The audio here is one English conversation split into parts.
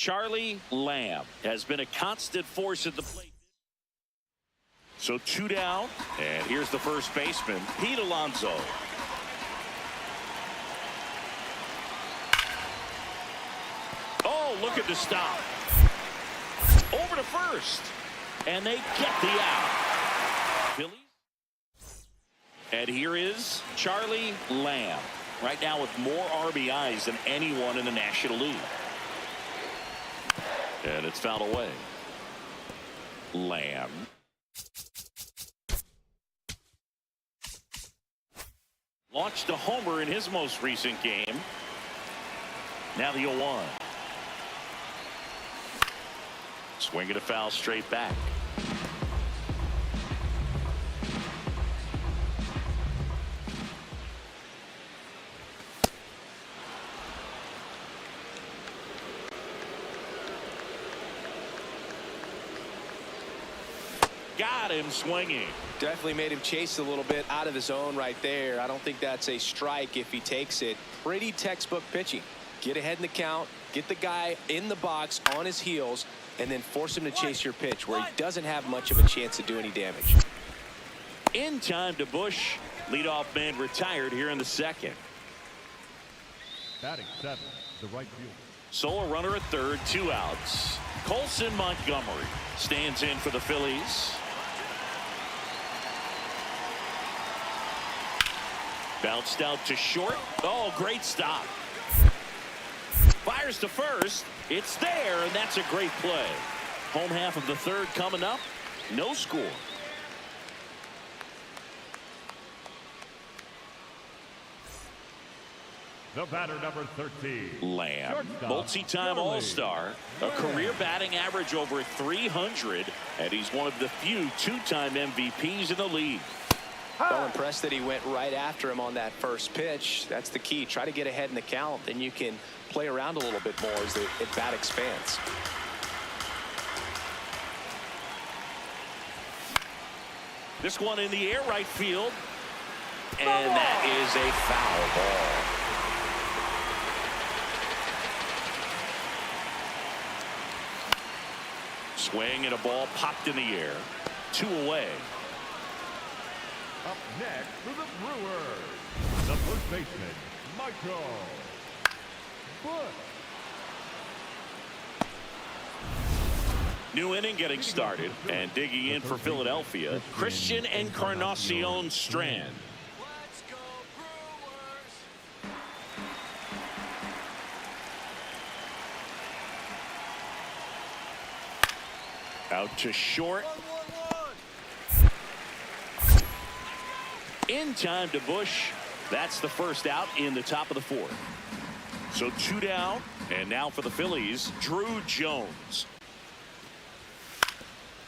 Charlie Lamb has been a constant force at the plate. So 2 down, and here's the first baseman, Pete Alonso. Oh, look at the stop. Over to first, and they get the out. Phillies. And here is Charlie Lamb, right now with more RBIs than anyone in the National League. And it's fouled away. Lamb. Launched a homer in his most recent game. Now the 0-1. Swing and a foul straight back. Got him swinging. Definitely made him chase a little bit out of the zone right there. I don't think that's a strike if he takes it. Pretty textbook pitching. Get ahead in the count, get the guy in the box on his heels, and then force him to chase your pitch where he doesn't have much of a chance to do any damage. In time to Bush. Leadoff man retired here in the second. Batting 7, the right fielder. So a runner at third, 2 outs. Colson Montgomery stands in for the Phillies. Bounced out to short. Oh, great stop. Fires to first. It's there, and that's a great play. Home half of the third coming up. No score. The batter, number 13. Lamb, multi-time All-Star, a career batting average over 300, and he's one of the few 2-time MVPs in the league. Well, impressed that he went right after him on that first pitch. That's the key. Try to get ahead in the count, then you can play around a little bit more as the at-bat expands. This one in the air, right field, and that is a foul ball. Swing and a ball popped in the air. 2 away. Up next for the Brewers, the first baseman, Michael Bush. New inning getting started, and digging in for Philadelphia, Christian Encarnacion Strand. Let's go Brewers! Out to short. In time to Bush. That's the first out in the top of the fourth. So 2 down, and now for the Phillies, Drew Jones.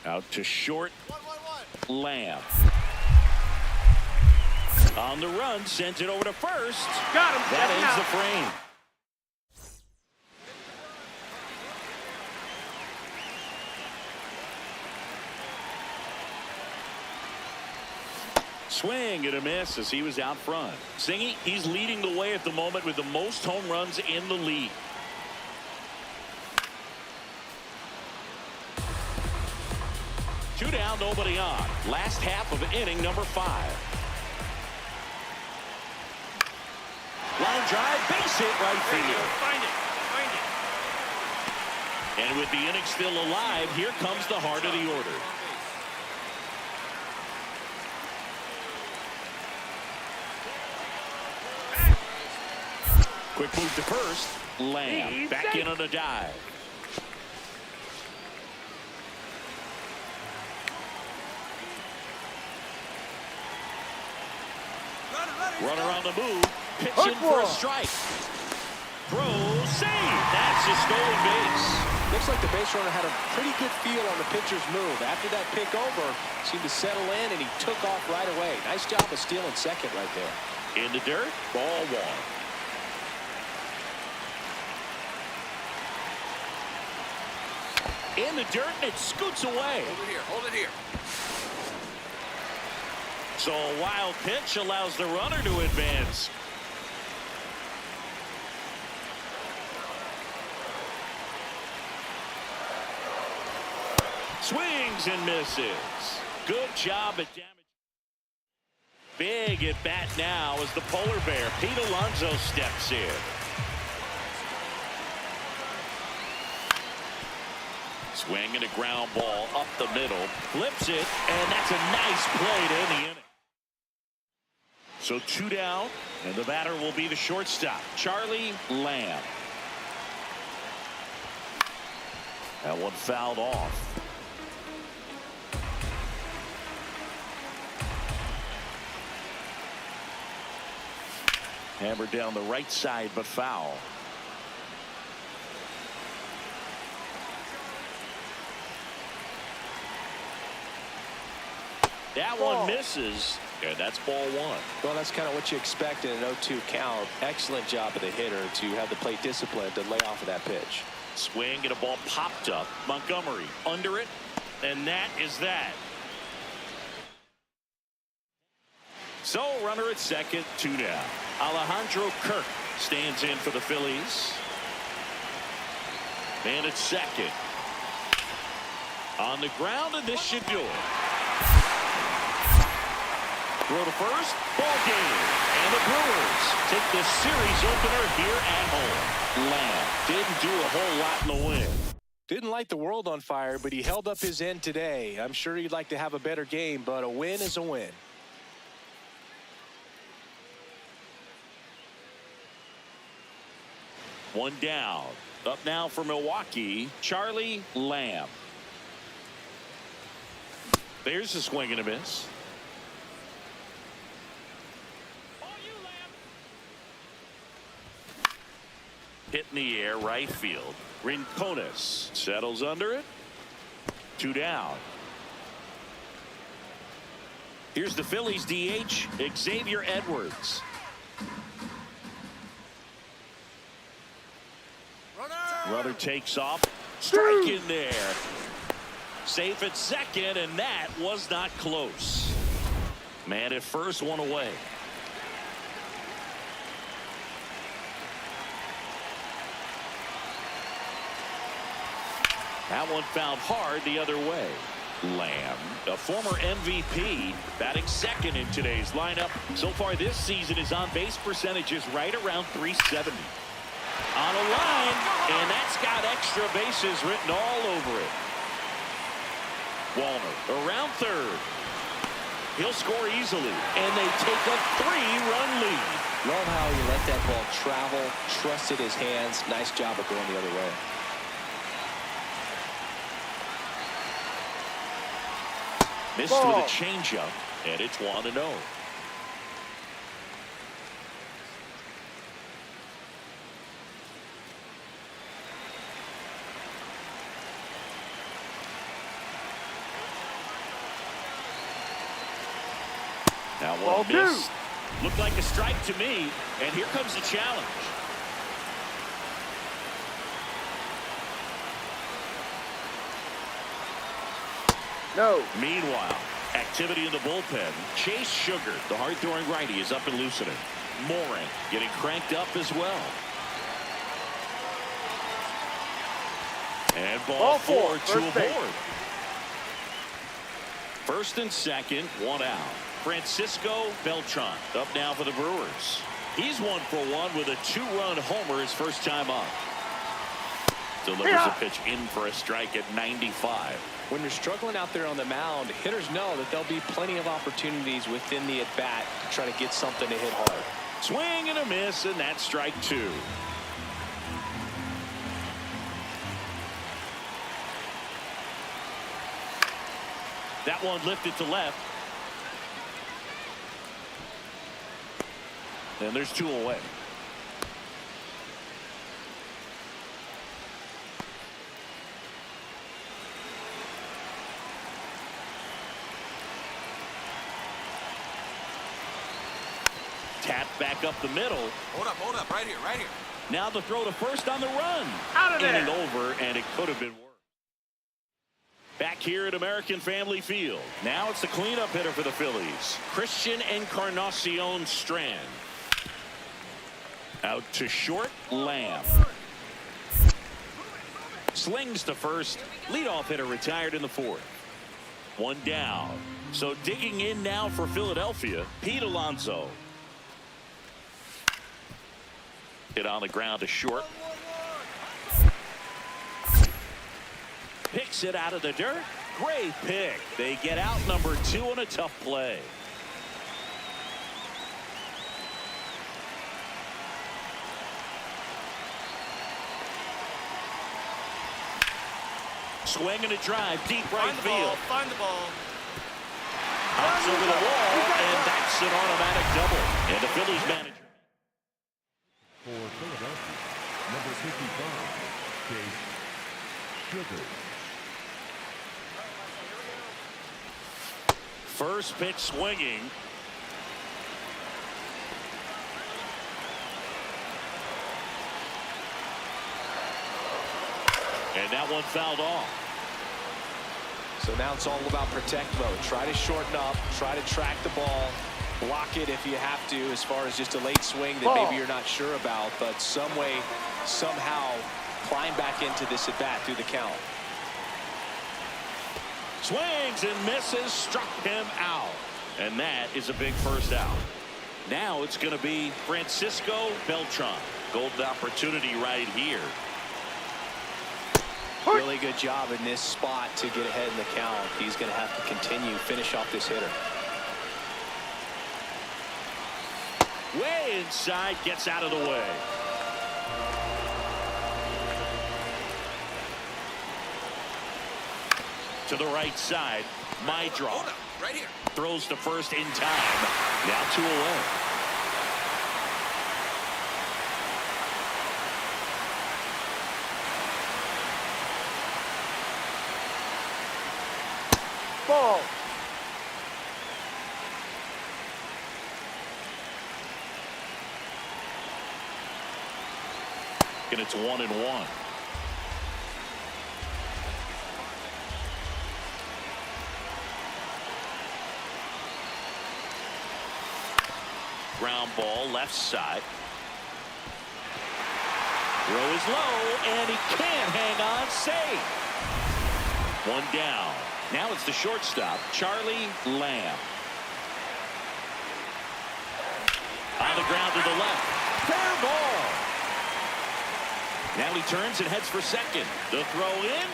Out to short. Lamb. On the run, sends it over to first. Got him. That ends the frame. Swing and a miss as he was out front. Singy, he's leading the way at the moment with the most home runs in the league. Two down, nobody on. Last half of inning number 5. Line drive, base hit, right field. Find it. And with the inning still alive, here comes the heart of the order. Quick move to first. Lamb back in on a dive. Runner on the move. Pitching for a strike. Throw, save. That's a stolen base. Looks like the base runner had a pretty good feel on the pitcher's move. After that pick over, seemed to settle in, and he took off right away. Nice job of stealing second right there. In the dirt, ball 1. In the dirt, and it scoots away. Hold it here. So a wild pitch allows the runner to advance. Swings and misses. Good job at damage. Big at bat now as the polar bear, Pete Alonso, steps in. Swing and a ground ball up the middle. Flips it, and that's a nice play to end the inning. So 2 down, and the batter will be the shortstop, Charlie Lamb. That one fouled off. Hammered down the right side, but foul. That one misses, and that's ball 1. Well, that's kind of what you expect in an 0-2 count. Excellent job of the hitter to have the plate discipline to lay off of that pitch. Swing and a ball popped up. Montgomery under it, and that is that. So runner at second, 2 down. Alejandro Kirk stands in for the Phillies. And at second. On the ground, and this should do it. Throw to first, ball game. And the Brewers take the series opener here at home. Lamb didn't do a whole lot in the win. Didn't light the world on fire, but he held up his end today. I'm sure he'd like to have a better game, but a win is a win. One down. Up now for Milwaukee, Charlie Lamb. There's a swing and a miss. Hit in the air, right field. Rincones settles under it. 2 down. Here's the Phillies DH, Xavier Edwards. Runner takes off. Strike in there. Safe at second, and that was not close. Man at first, one away. That one found hard the other way. Lamb, a former MVP, batting second in today's lineup. So far this season, his on-base percentage is right around .370. On a line, and that's got extra bases written all over it. Walner around third. He'll score easily, and they take a 3-run lead. Love how he let that ball travel, trusted his hands. Nice job of going the other way. Missed with a changeup, and it's 1-0. That one missed. Looked like a strike to me, and here comes the challenge. No. Meanwhile, activity in the bullpen. Chase Sugar, the hard-throwing righty, is up and loosening. Moran getting cranked up as well. And ball 4, 2 aboard. First and second, 1 out. Francisco Beltran up now for the Brewers. He's 1 for 1 with a 2-run homer his first time up. Delivers a pitch in for a strike at 95. When you're struggling out there on the mound, hitters know that there'll be plenty of opportunities within the at-bat to try to get something to hit hard. Swing and a miss, and that's strike 2. That one lifted to left. And there's 2 away. Tapped back up the middle. Hold up, right here. Now the throw to first on the run. Out of there. Inning over, and it could have been worse. Back here at American Family Field. Now it's the cleanup hitter for the Phillies, Christian Encarnacion Strand. Out to short, Lamb. slings to first. Leadoff hitter retired in the fourth. One down. So digging in now for Philadelphia, Pete Alonso. Hit on the ground to short. Picks it out of the dirt. Great pick. They get out number 2 on a tough play. Swing and a drive, deep right field. Find the ball. Hops over the wall, and that's an automatic double. And the Phillies manager. For Philadelphia, number 55, Chase Sugar. First pitch swinging. And that one fouled off. So now it's all about protect mode. Try to shorten up, try to track the ball, block it if you have to, as far as just a late swing that maybe you're not sure about, but some way, somehow climb back into this at bat through the count. Swings and misses, struck him out. And that is a big first out. Now it's going to be Francisco Beltran. Golden opportunity right here. Really good job in this spot to get ahead in the count. He's going to have to continue, finish off this hitter. Way inside, gets out of the way. To the right side, my draw. Hold up, right here. Throws to first in time. Now 2 away. Ball. And it's 1-1. Ground ball left side. Throw is low, and he can't hang on. Safe. One down. Now it's the shortstop, Charlie Lamb. On the ground to the left. Fair ball. Now he turns and heads for second. The throw in,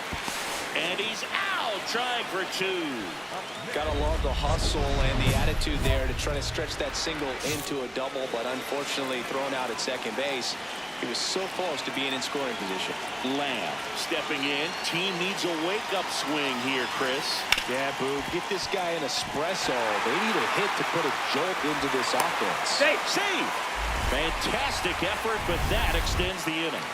and he's out, trying for 2. Gotta love the hustle and the attitude there to try to stretch that single into a double, but unfortunately thrown out at second base. He was so close to being in scoring position. Lamb stepping in. Team needs a wake-up swing here, Chris. Yeah, Boog, get this guy an espresso. They need a hit to put a jolt into this offense. Save! Fantastic effort, but that extends the inning.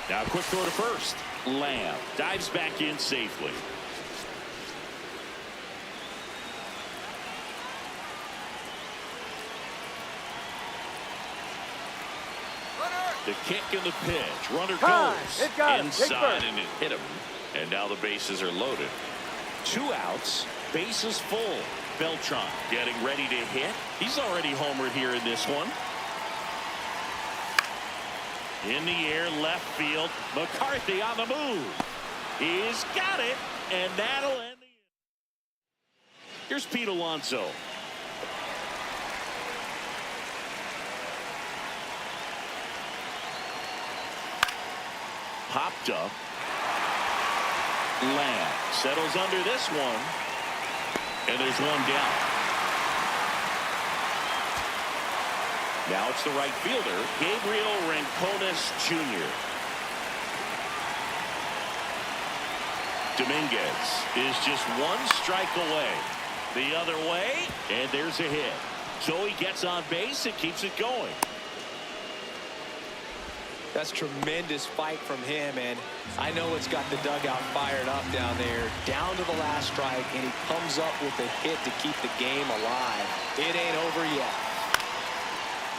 Now a quick throw to first. Lamb dives back in safely. The kick and the pitch. Runner goes inside and it hit him. And now the bases are loaded. 2 outs. Bases full. Beltran getting ready to hit. He's already homered here in this one. In the air, left field. McCarthy on the move. He's got it. And that'll end the inning. Here's Pete Alonso. Popped up. Lamb settles under this one. And there's 1 down. Now it's the right fielder, Gabriel Rincones Jr. Dominguez is just 1 strike away. The other way, and there's a hit. So he gets on base and keeps it going. That's tremendous fight from him, and I know it's got the dugout fired up down there. Down to the last strike, and he comes up with a hit to keep the game alive. It ain't over yet.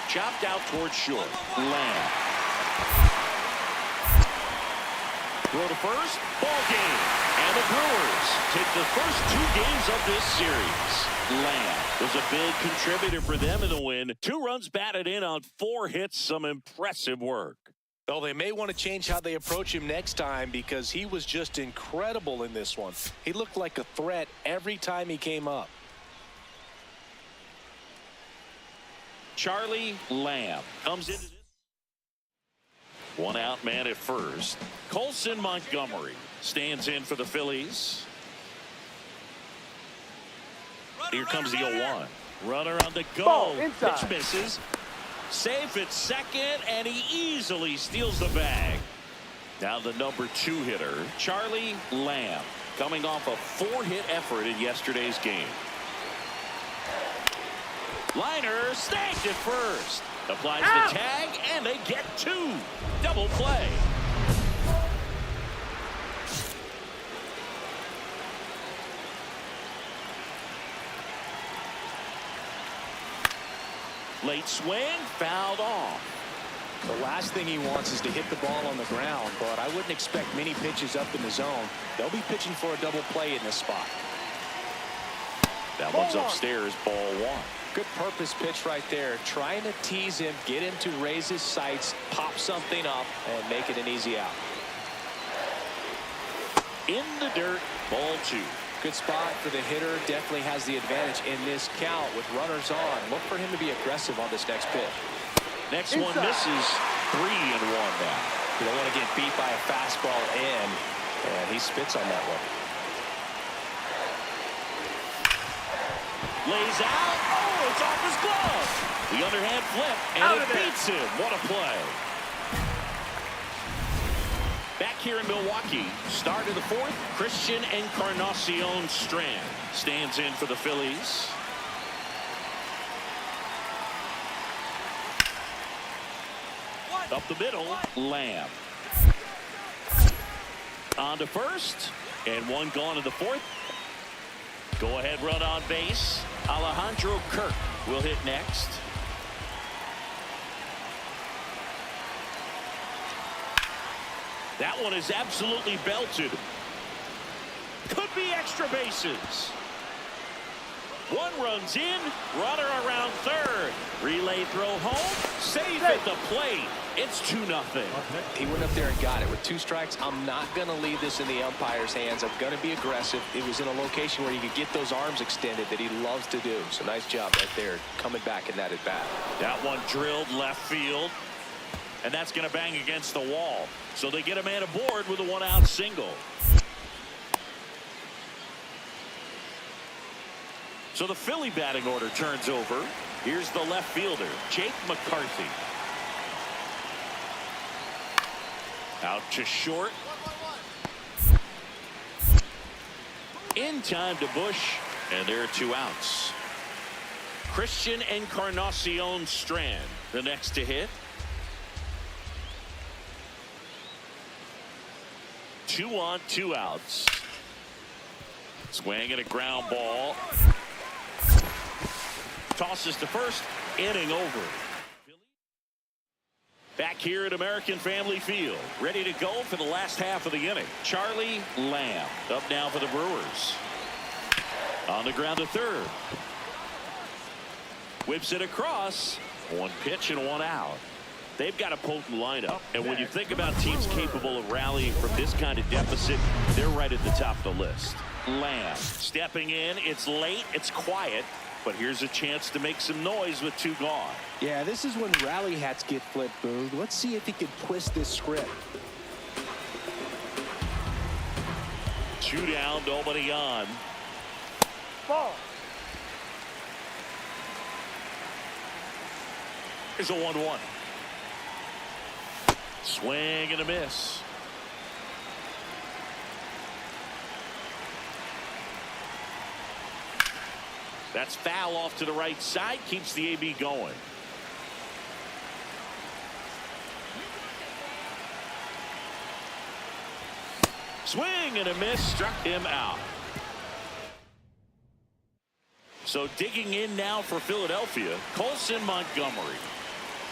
Chopped out towards short. Lamb. Throw to first. Ball game. And the Brewers take the first 2 games of this series. Lamb was a big contributor for them in the win. 2 runs batted in on 4 hits. Some impressive work. Well, they may want to change how they approach him next time because he was just incredible in this one. He looked like a threat every time he came up. Charlie Lamb comes into this. 1 out man at first. Colson Montgomery stands in for the Phillies. Here comes the 0-1. Runner on the go. Ball inside. Pitch misses. Safe at second, and he easily steals the bag. Now the number 2 hitter, Charlie Lamb, coming off a 4-hit effort in yesterday's game. Liner snagged at first. Applies the tag, and they get 2. Double play. Late swing, fouled off. The last thing he wants is to hit the ball on the ground, but I wouldn't expect many pitches up in the zone. They'll be pitching for a double play in this spot. That one's upstairs, ball 1. Good purpose pitch right there. Trying to tease him, get him to raise his sights, pop something up, and make it an easy out. In the dirt, ball 2. Good spot for the hitter. Definitely has the advantage in this count with runners on. Look for him to be aggressive on this next pitch. Next one misses. 3-1 now. You don't want to get beat by a fastball in, and he spits on that one. Lays out. Oh, it's off his glove. The underhand flip, and it beats him. What a play. Back here in Milwaukee, start of the 4th, Christian Encarnacion Strand stands in for the Phillies. Up the middle, Lamb. On to first, and 1 gone in the 4th. Go ahead run on base. Alejandro Kirk will hit next. That one is absolutely belted. Could be extra bases. 1 runs in, runner around 3rd. Relay throw home, safe at the plate. It's 2-0. He went up there and got it with 2 strikes. I'm not going to leave this in the umpire's hands. I'm going to be aggressive. It was in a location where you could get those arms extended that he loves to do. So nice job right there, coming back in that at bat. That one drilled left field, and that's going to bang against the wall. So they get a man aboard with a 1-out single. So the Philly batting order turns over. Here's the left fielder, Jake McCarthy. Out to short. In time to Bush, and there are 2 outs. Christian Encarnacion Strand, the next to hit. 2 on, 2 outs. Swing and a ground ball. Tosses to first, inning over. Back here at American Family Field, ready to go for the last half of the inning. Charlie Lamb up now for the Brewers. On the ground to 3rd. Whips it across. 1 pitch and 1 out. They've got a potent lineup, and when you think about teams capable of rallying from this kind of deficit, they're right at the top of the list. Lamb stepping in. It's late. It's quiet. But here's a chance to make some noise with 2 gone. Yeah, this is when rally hats get flipped, Boog. Let's see if he can twist this script. 2 down, nobody on. Ball. Here's a 1-1. Swing and a miss. That's foul off to the right side. Keeps the AB going. Swing and a miss. Struck him out. So digging in now for Philadelphia, Colson Montgomery.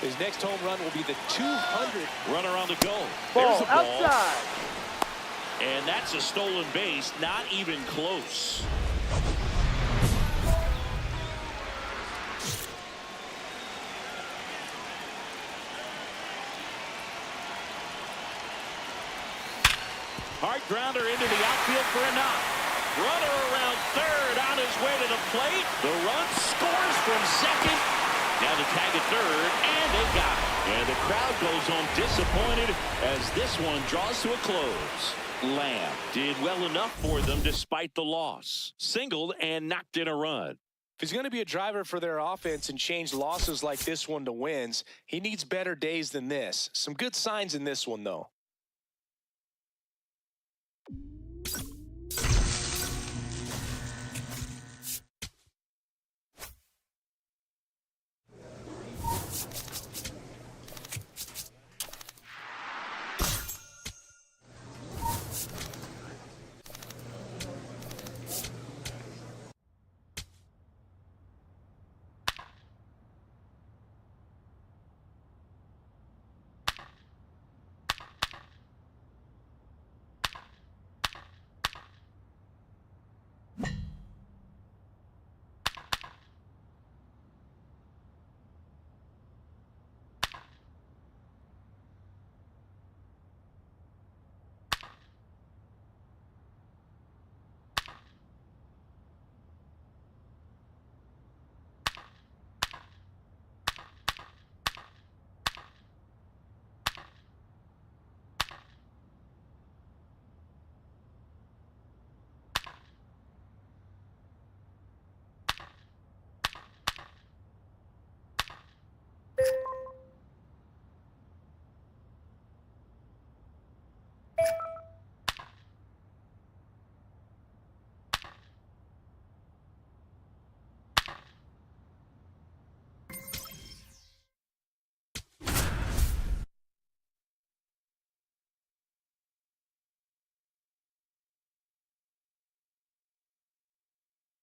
His next home run will be the 200th. Runner on the go. Ball There's a ball. outside. And that's a stolen base, not even close. Hard grounder into the outfield for a knock. Runner around third on his way to the plate. The run scores from second. Now the tag at third, and they got it. And the crowd goes home disappointed as this one draws to a close. Lamb did well enough for them despite the loss. Singled and knocked in a run. If he's going to be a driver for their offense and change losses like this one to wins, he needs better days than this. Some good signs in this one, though.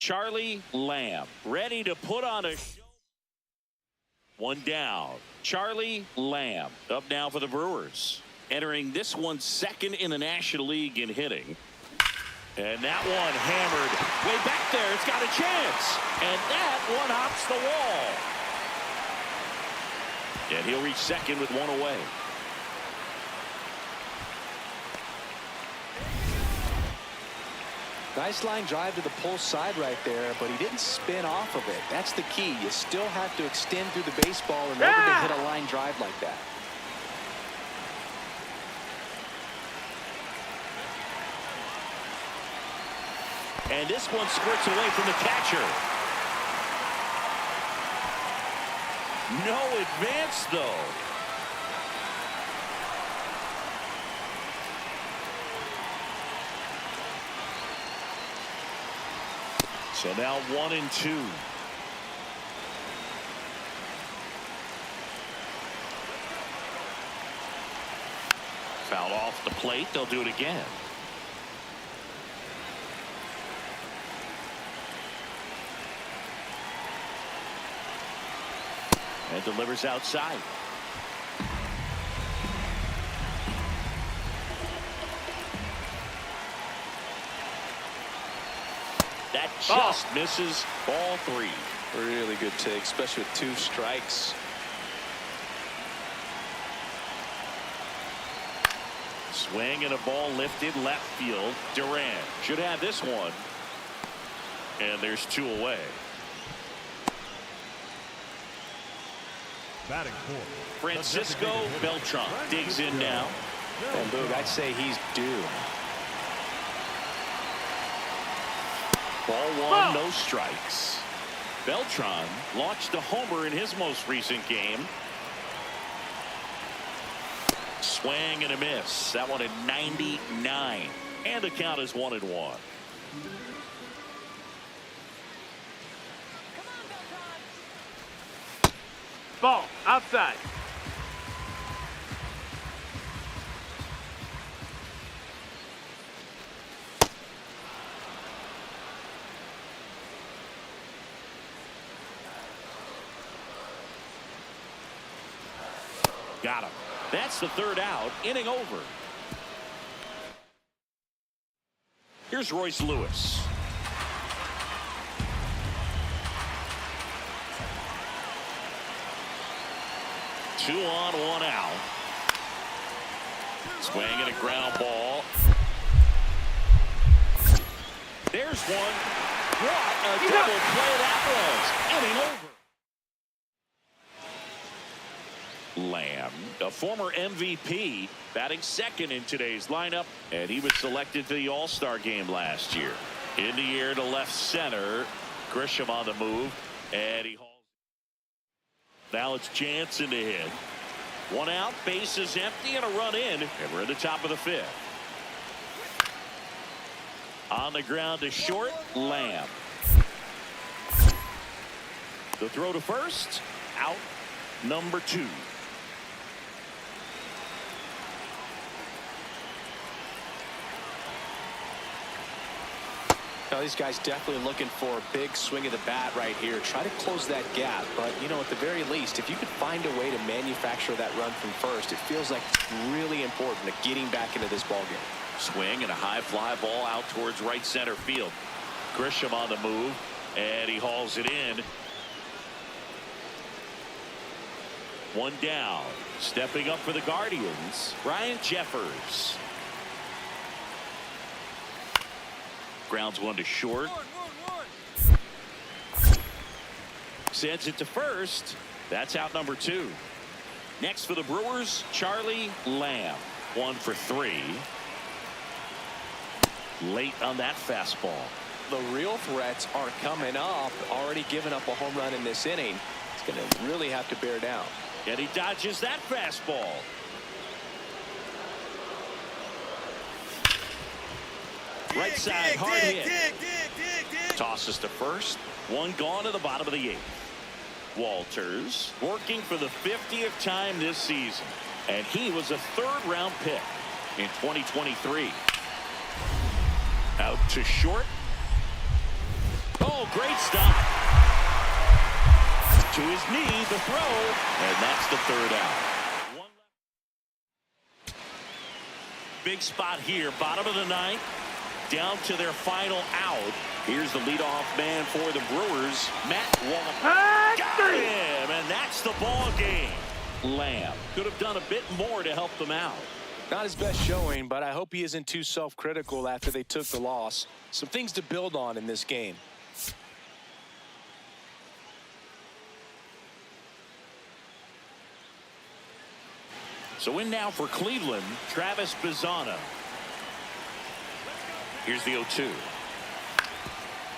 Charlie Lamb ready to put on a show. One down. Charlie Lamb up now for the Brewers. Entering this one second in the National League in hitting. And that one hammered way back there. It's got a chance. And that one hops the wall. And he'll reach second with one away. Nice line drive to the pull side right there, but he didn't spin off of it. That's the key. You still have to extend through the baseball in order to hit a line drive like that. And this one squirts away from the catcher. No advance, though. So now 1-2. Foul off the plate. They'll do it again. And delivers outside. That just misses. Ball 3. Really good take, especially with 2 strikes. Swing and a ball lifted left field. Durant should have this one. And there's 2 away. Batting fourth. Francisco Beltran digs in now. And Boog, I'd say he's due. Ball 1, no strikes. Beltran launched a homer in his most recent game. Swing and a miss. That one at 99. And the count is 1-1. Ball outside. Got him. That's the 3rd out. Inning over. Here's Royce Lewis. Two on, one out. Swinging a ground ball. There's one. What a double play that was. Inning over. Lamb, a former MVP, batting second in today's lineup, and he was selected to the All-Star game last year. In the air to left center. Grisham on the move, and he hauls. Now it's Jansen to hit. One out, base is empty, and a run in, and we're in the top of the fifth. On the ground to short, Lamb. The throw to first, out number 2. Now, these guys definitely looking for a big swing of the bat right here. Try to close that gap. But, you know, at the very least, if you could find a way to manufacture that run from first, it feels like it's really important to getting back into this ballgame. Swing and a high fly ball out towards right center field. Grisham on the move, and he hauls it in. One down. Stepping up for the Guardians, Ryan Jeffers. Grounds one to short. Sends it to first. That's out number 2. Next for the Brewers, Charlie Lamb. 1 for 3. Late on that fastball. The real threats are coming up. Already given up a home run in this inning. It's going to really have to bear down. And he dodges that fastball. Right side, hard hit. Tosses to first. One gone to the bottom of the 8th. Walters working for the 50th time this season. And he was a 3rd-round pick in 2023. Out to short. Oh, great stop. To his knee, the throw. And that's the 3rd out. One left. Big spot here, bottom of the 9th. Down to their final out. Here's the leadoff man for the Brewers, Matt Wallner. Got him, and that's the ball game. Lamb could have done a bit more to help them out. Not his best showing, but I hope he isn't too self-critical after they took the loss. Some things to build on in this game. So in now for Cleveland, Travis Bazzana. Here's the 0-2.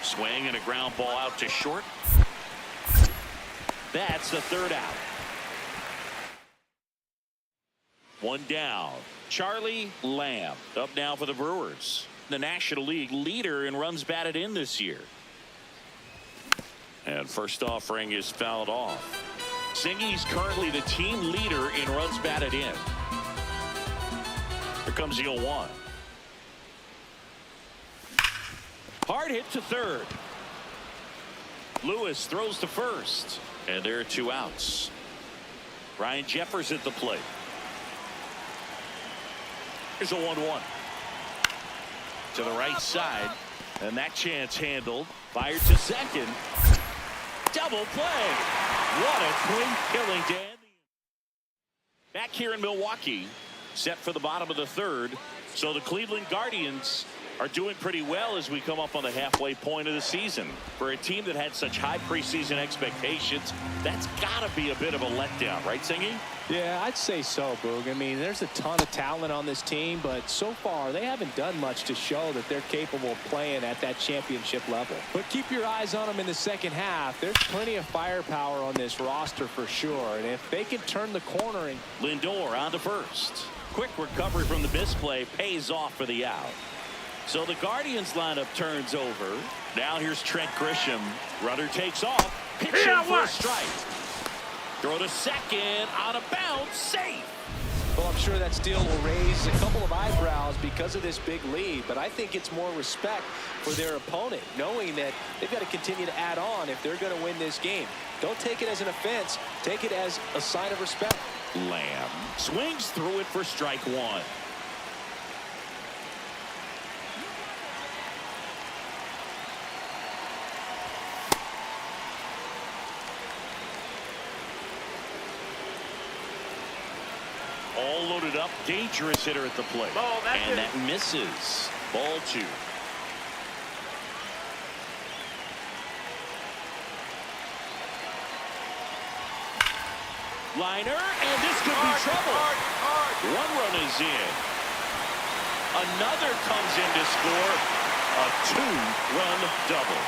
Swing and a ground ball out to short. That's the 3rd out. One down. Charlie Lamb up now for the Brewers. The National League leader in runs batted in this year. And first offering is fouled off. Singy's currently the team leader in runs batted in. Here comes the 0-1. Hard hit to third. Lewis throws to first. And there are 2 outs. Ryan Jeffers at the plate. Here's a 1-1. To the right side. And that chance handled. Fired to second. Double play. What a clean killing to end. Back here in Milwaukee. Set for the bottom of the 3rd. So the Cleveland Guardians are doing pretty well as we come up on the halfway point of the season. For a team that had such high preseason expectations, that's got to be a bit of a letdown, right, Singy? Yeah, I'd say so, Boog. I mean, there's a ton of talent on this team, but so far they haven't done much to show that they're capable of playing at that championship level. But keep your eyes on them in the second half. There's plenty of firepower on this roster for sure, and if they can turn the corner. And Lindor on to first. Quick recovery from the misplay pays off for the out. So the Guardians lineup turns over. Now here's Trent Grisham. Runner takes off. Pitching for a strike. Throw to second. On a bounce. Safe. Well, I'm sure that steal will raise a couple of eyebrows because of this big lead, but I think it's more respect for their opponent, knowing that they've got to continue to add on if they're going to win this game. Don't take it as an offense. Take it as a sign of respect. Lamb swings through it for strike 1. All loaded up. Dangerous hitter at the plate. Ball, that's and it. that misses. Ball 2. Liner, and this could be trouble. One run is in. Another comes in to score a 2-run double.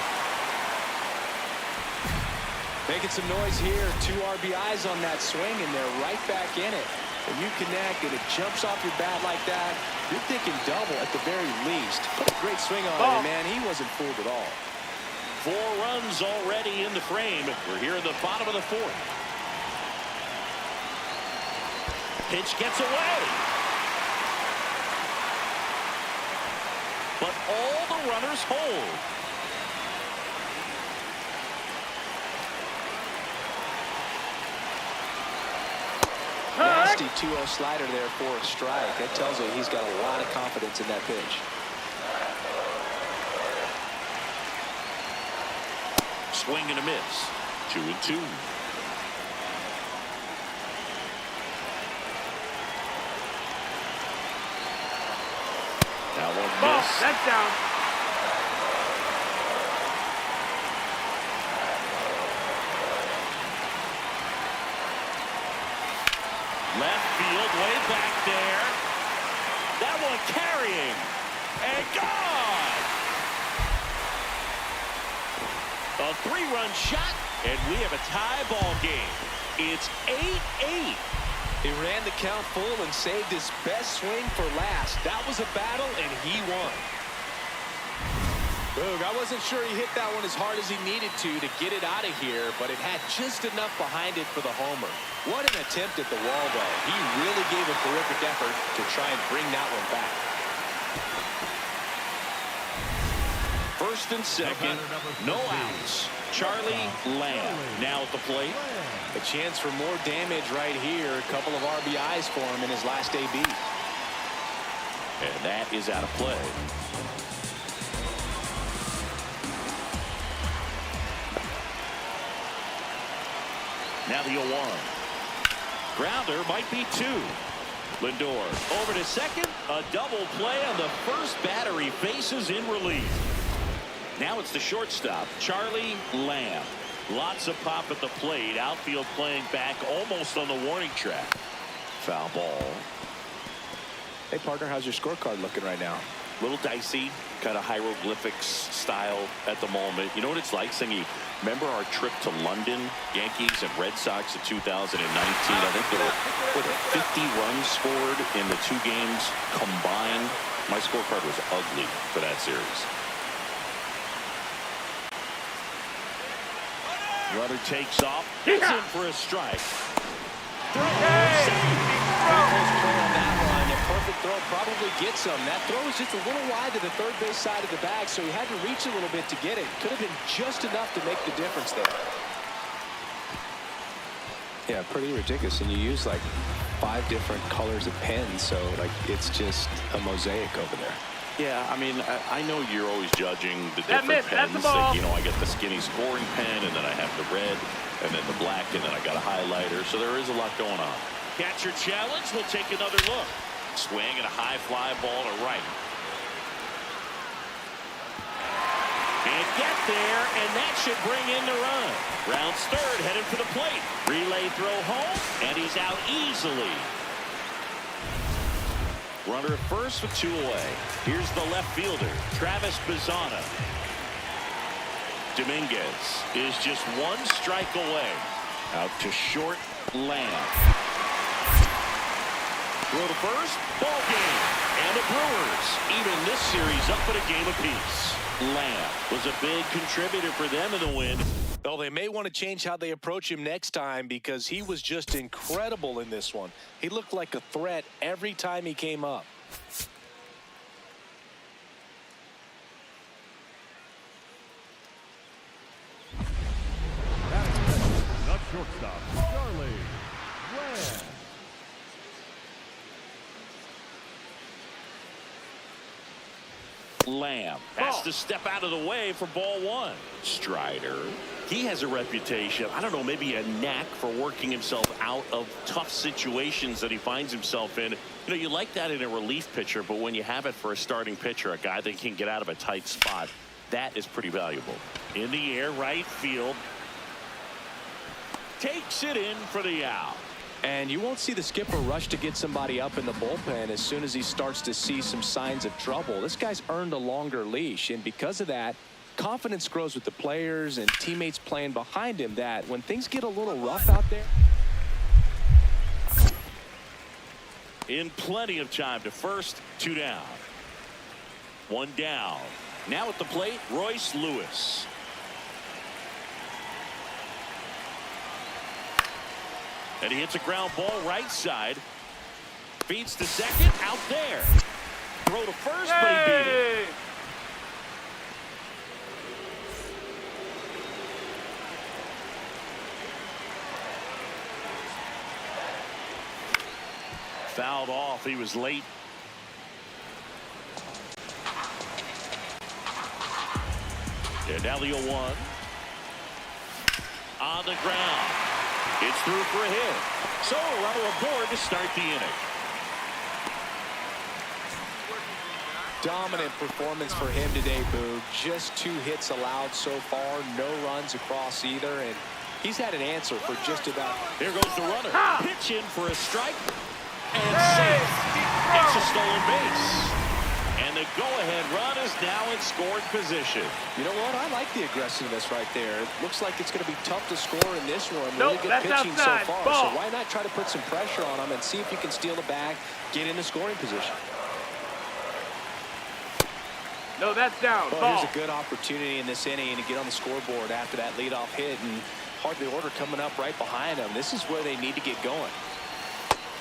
Making some noise here. 2 RBIs on that swing, and they're right back in it. When you connect and it jumps off your bat like that, you're thinking double at the very least. Put a great swing on it, man. He wasn't fooled at all. 4 runs already in the frame. We're here in the bottom of the 4th. Pitch gets away. But all the runners hold. Nasty 2-0 slider there for a strike. That tells you he's got a lot of confidence in that pitch. Swing and a miss. 2-2. Now one Ball, miss. that's down. Left field, way back there. That one carrying. And gone. A 3-run shot, and we have a tie ball game. It's 8-8. He ran the count full and saved his best swing for last. That was a battle, and he won. Boog, I wasn't sure he hit that one as hard as he needed to get it out of here, but it had just enough behind it for the homer. What an attempt at the wall, though. He really gave a terrific effort to try and bring that one back. First and second, no outs. Charlie Lamb now at the plate. A chance for more damage right here. A couple of RBIs for him in his last AB. And that is out of play. Now the 0-1. Grounder might be 2. Lindor over to second. A double play on the first batter he faces in relief. Now it's the shortstop, Charlie Lamb. Lots of pop at the plate. Outfield playing back almost on the warning track. Foul ball. Hey, partner, how's your scorecard looking right now? Little dicey, kind of hieroglyphics style at the moment. You know what it's like, Singy? Remember our trip to London, Yankees and Red Sox in 2019? I think there were 50 runs scored in the 2 games combined. My scorecard was ugly for that series. Runner takes off. It's in for a strike. Close play on that one. A perfect throw probably gets him. That throw was just a little wide to the third base side of the bag, so he had to reach a little bit to get it. Could have been just enough to make the difference there. Yeah, pretty ridiculous. And you use like 5 different colors of pens, so like it's just a mosaic over there. Yeah, I mean, I know you're always judging the That different missed, that's pens. the ball. Like, you know, I get the skinny scoring pen, and then I have the red, and then the black, and then I got a highlighter. So there is a lot going on. Catcher challenge. We'll take another look. Swing and a high fly ball to right. And get there, and that should bring in the run. Rounds third, headed for the plate. Relay throw home, and he's out easily. Runner at first with 2 away. Here's the left fielder, Travis Bazzana. Dominguez is just 1 strike away. Out to short, Lamb. Throw to first, ball game. And the Brewers even this series up at a game apiece. Lamb was a big contributor for them in the win. Well, they may want to change how they approach him next time because he was just incredible in this one. He looked like a threat every time he came up. Not shortstop, Charlie Lamb. Lamb has to step out of the way for ball one. Strider. He has a reputation, I don't know, maybe a knack for working himself out of tough situations that he finds himself in. You know, you like that in a relief pitcher, but when you have it for a starting pitcher, a guy that can get out of a tight spot, that is pretty valuable. In the air, right field. Takes it in for the out. And you won't see the skipper rush to get somebody up in the bullpen as soon as he starts to see some signs of trouble. This guy's earned a longer leash, and because of that, confidence grows with the players and teammates playing behind him, that when things get a little rough out there. In plenty of time to first, 2 down. 1 down. Now at the plate, Royce Lewis. And he hits a ground ball right side. Feeds to second, out there. Throw to first, but he beat it. Fouled off. He was late. And now the 0-1. On the ground. It's through for a hit. So a runner aboard to start the inning. Dominant performance for him today, Boo. Just 2 hits allowed so far. No runs across either. And he's had an answer for just about. There goes the runner. Pitch in for a strike. And safe. It's a stolen base. And the go-ahead run is now in scoring position. You know what? I like the aggressiveness right there. It looks like it's going to be tough to score in this one. Nope, really good that's pitching outside. so far. Ball. So why not try to put some pressure on him and see if you can steal the bag, get into scoring position. No, that's down. Well, Ball. here's a good opportunity in this inning to get on the scoreboard after that leadoff hit, and hardly order coming up right behind him. This is where they need to get going.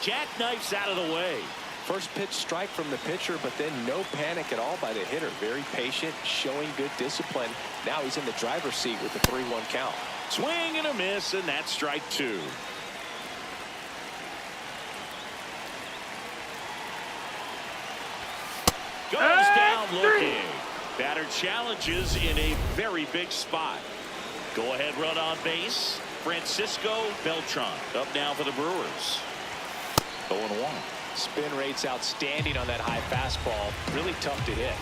Jackknifes out of the way. First pitch strike from the pitcher, but then no panic at all by the hitter. Very patient, showing good discipline. Now he's in the driver's seat with the 3-1 count. Swing and a miss, and that's strike 2. Goes down looking. Batter challenges in a very big spot. Go ahead run on base. Francisco Beltran up now for the Brewers. 0-1. Spin rate's outstanding on that high fastball. Really tough to hit.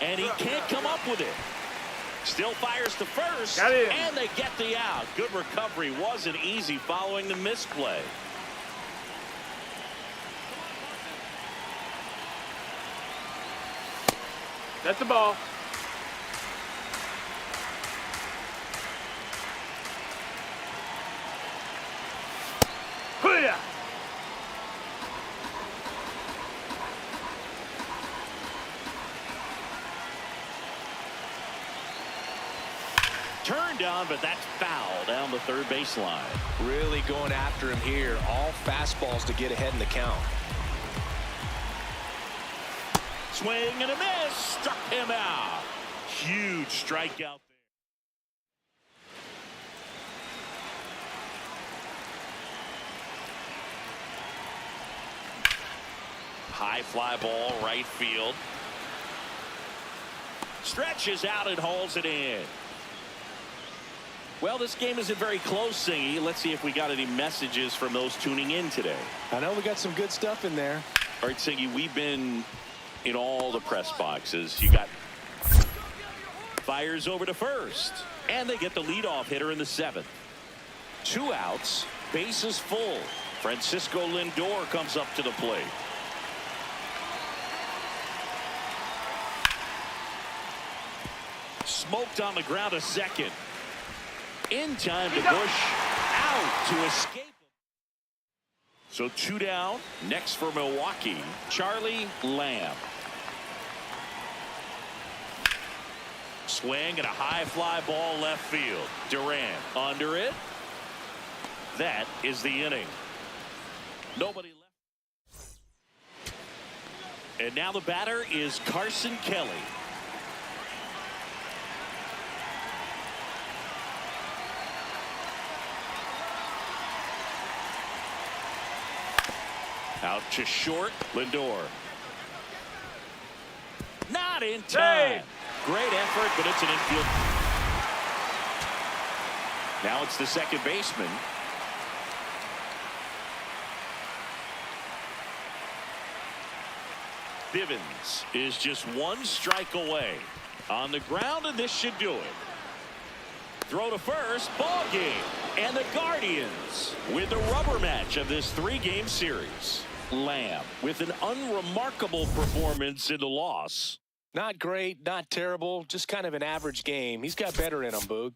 And he can't come up with it. Still fires to first. Got him. And they get the out. Good recovery. Wasn't easy following the misplay. That's the ball. Hoo-yah! Turned on, but that's foul down the third baseline. Really going after him here. All fastballs to get ahead in the count. Swing and a miss. Struck him out. Huge strikeout there. High fly ball, right field. Stretches out and hauls it in. Well, this game isn't very close, Singy. Let's see if we got any messages from those tuning in today. I know we got some good stuff in there. All right, Singy, we've been in all the press boxes. You got fires over to first, and they get the leadoff hitter in the 7th. 2 outs, bases full. Francisco Lindor comes up to the plate. Smoked on the ground a second. In time to Bush. Out to escape. So 2 down. Next for Milwaukee, Charlie Lamb. Swing and a high fly ball left field. Durant under it. That is the inning. Nobody left. And now the batter is Carson Kelly. Out to short, Lindor. Not in time. Great effort, but it's an infield. Now it's the second baseman. Bivens is just one strike away. On the ground, and this should do it. Throw to first, ball game. And the Guardians with the rubber match of this 3-game series. Lamb with an unremarkable performance in the loss. Not great, not terrible, just kind of an average game. He's got better in him, Boog.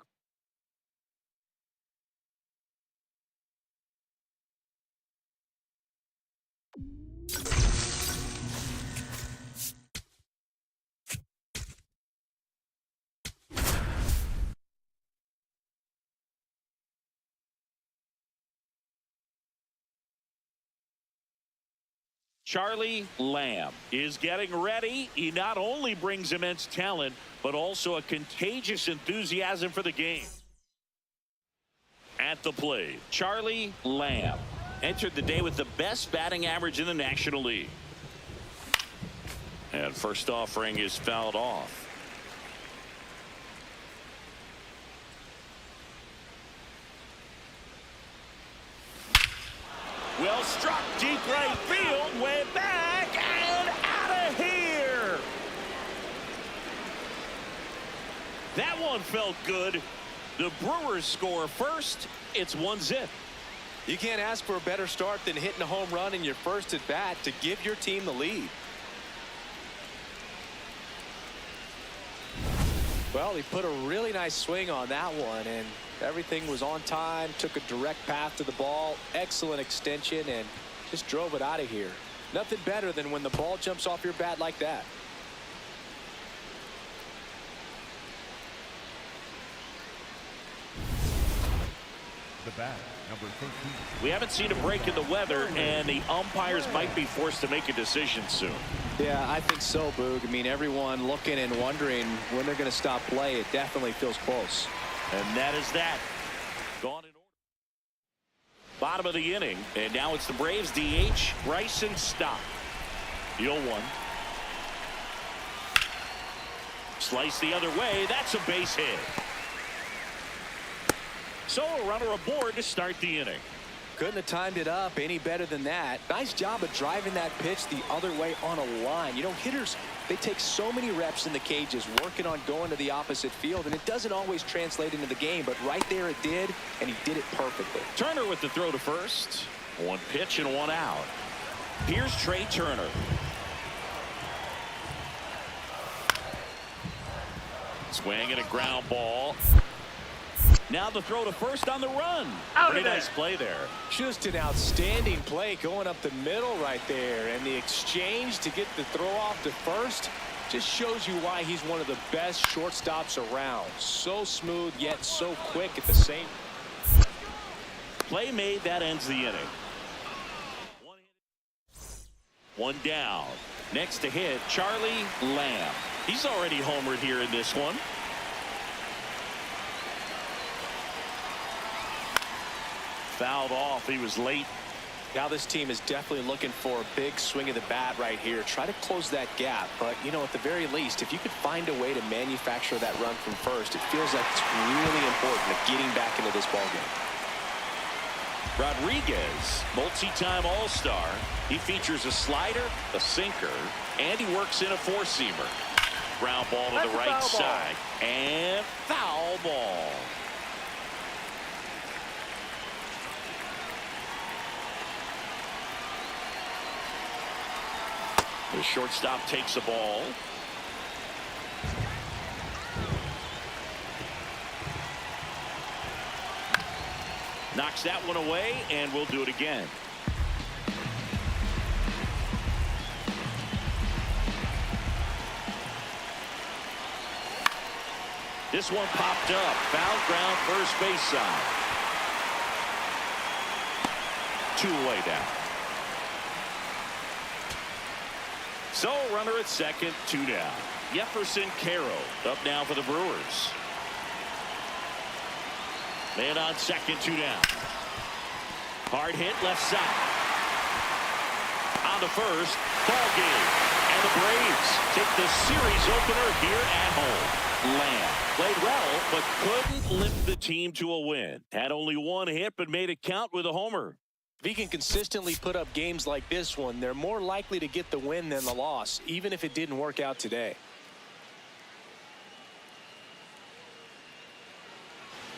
Charlie Lamb is getting ready. He not only brings immense talent, but also a contagious enthusiasm for the game. At the plate, Charlie Lamb entered the day with the best batting average in the National League. And first offering is fouled off. Well struck, deep right field, way back and out of here. That one felt good. The Brewers score first. It's 1-0. You can't ask for a better start than hitting a home run in your first at bat to give your team the lead. Well, he put a really nice swing on that one, and everything was on time, took a direct path to the ball, excellent extension, and just drove it out of here. Nothing better than when the ball jumps off your bat like that. The bat, number 13. We haven't seen a break in the weather, and the umpires might be forced to make a decision soon. Yeah, I think so, Boog. I mean, everyone looking and wondering when they're going to stop play. It definitely feels close. And that is that. Gone in order. Bottom of the inning, and now it's the Braves DH, Bryson Stott. The 0-1. Slice the other way. That's a base hit. So a runner aboard to start the inning. Couldn't have timed it up any better than that. Nice job of driving that pitch the other way on a line. You know, hitters, they take so many reps in the cages working on going to the opposite field, and it doesn't always translate into the game, but right there it did, and he did it perfectly. Turner with the throw to first. One pitch and one out. Here's Trey Turner. Swing and a ground ball. Now the throw to first on the run. Pretty nice play there. Just an outstanding play going up the middle right there, and the exchange to get the throw off to first just shows you why he's one of the best shortstops around. So smooth yet so quick at the same. Play made, that ends the inning. One down. Next to hit, Charlie Lamb. He's already homered here in this one. Fouled off. He was late. Now this team is definitely looking for a big swing of the bat right here. Try to close that gap. But, you know, at the very least, if you could find a way to manufacture that run from first, it feels like it's really important to getting back into this ballgame. Rodriguez, multi-time All-Star. He features a slider, a sinker, and he works in a four-seamer. Ground ball to the right side. And foul ball. The shortstop takes the ball. Knocks that one away, and we'll do it again. This one popped up. Foul ground, first base side. 2 away down. So runner at second, 2 down. Jefferson Caro up now for the Brewers. Man on second, 2 down. Hard hit left side. On to first. Ball game. And the Braves take the series opener here at home. Lamb played well, but couldn't lift the team to a win. Had only one hit, but made it count with a homer. If he can consistently put up games like this one, they're more likely to get the win than the loss, even if it didn't work out today.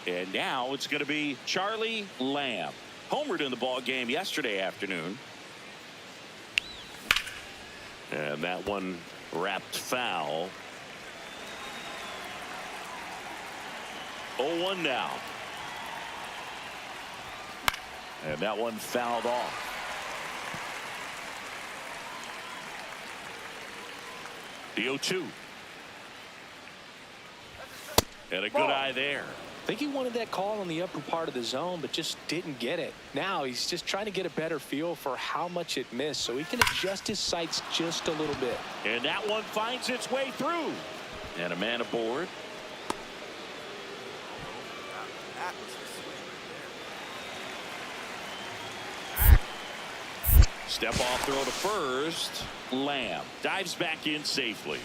And now it's going to be Charlie Lamb. Homered in the ball game yesterday afternoon. And that one wrapped foul. 0-1 now. And that one fouled off. The 0-2. And a good eye there. I think he wanted that call on the upper part of the zone, but just didn't get it. Now he's just trying to get a better feel for how much it missed so he can adjust his sights just a little bit. And that one finds its way through. And a man aboard. Step off throw to first. Lamb dives back in safely.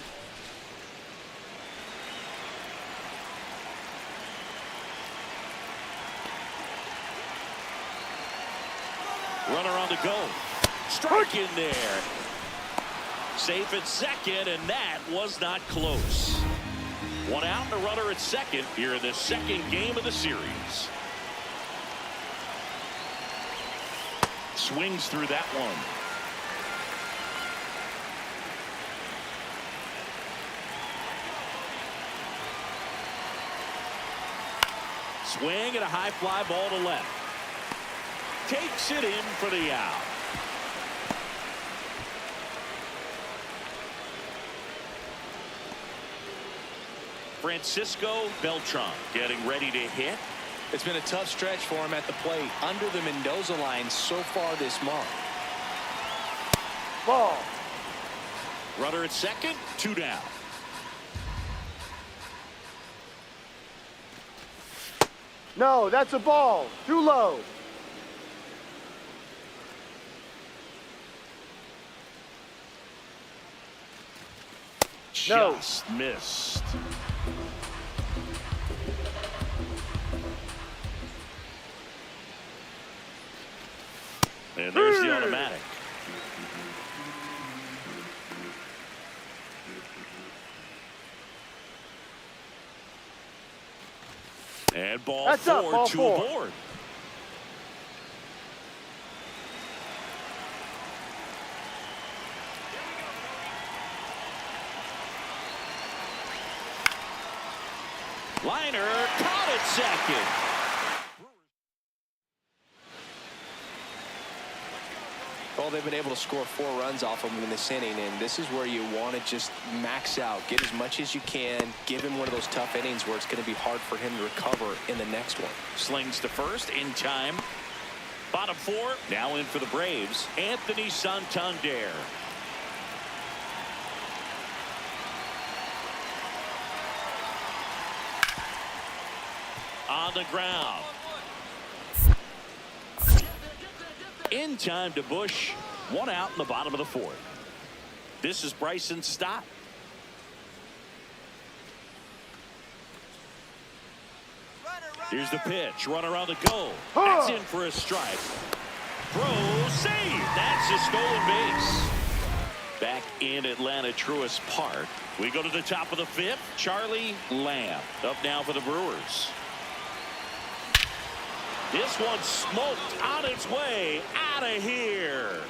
Runner on the go. Strike in there. Safe at second, and that was not close. One out and a runner at second here in the second game of the series. Swings through that one. Swing and a high fly ball to left. Takes it in for the out. Francisco Beltran getting ready to hit. It's been a tough stretch for him at the plate under the Mendoza line so far this month. Ball. Runner at second, 2 down. No, that's a ball. Too low. No. Just missed. And there's the automatic. And ball That's up, four ball to four. aboard. Liner caught at second. Well, they've been able to score 4 runs off of him in this inning, and this is where you want to just max out, get as much as you can, give him one of those tough innings where it's going to be hard for him to recover in the next one. Slings to first in time. Bottom 4 now in for the Braves. Anthony Santander. On the ground. In time to Bush. 1 out in the bottom of the 4th. This is Bryson Stott. Here's the pitch. Runner on the go. That's in for a strike. Throw, save. That's a stolen base. Back in Atlanta Truist Park. We go to the top of the 5th. Charlie Lamb up now for the Brewers. This one smoked on its way out of here.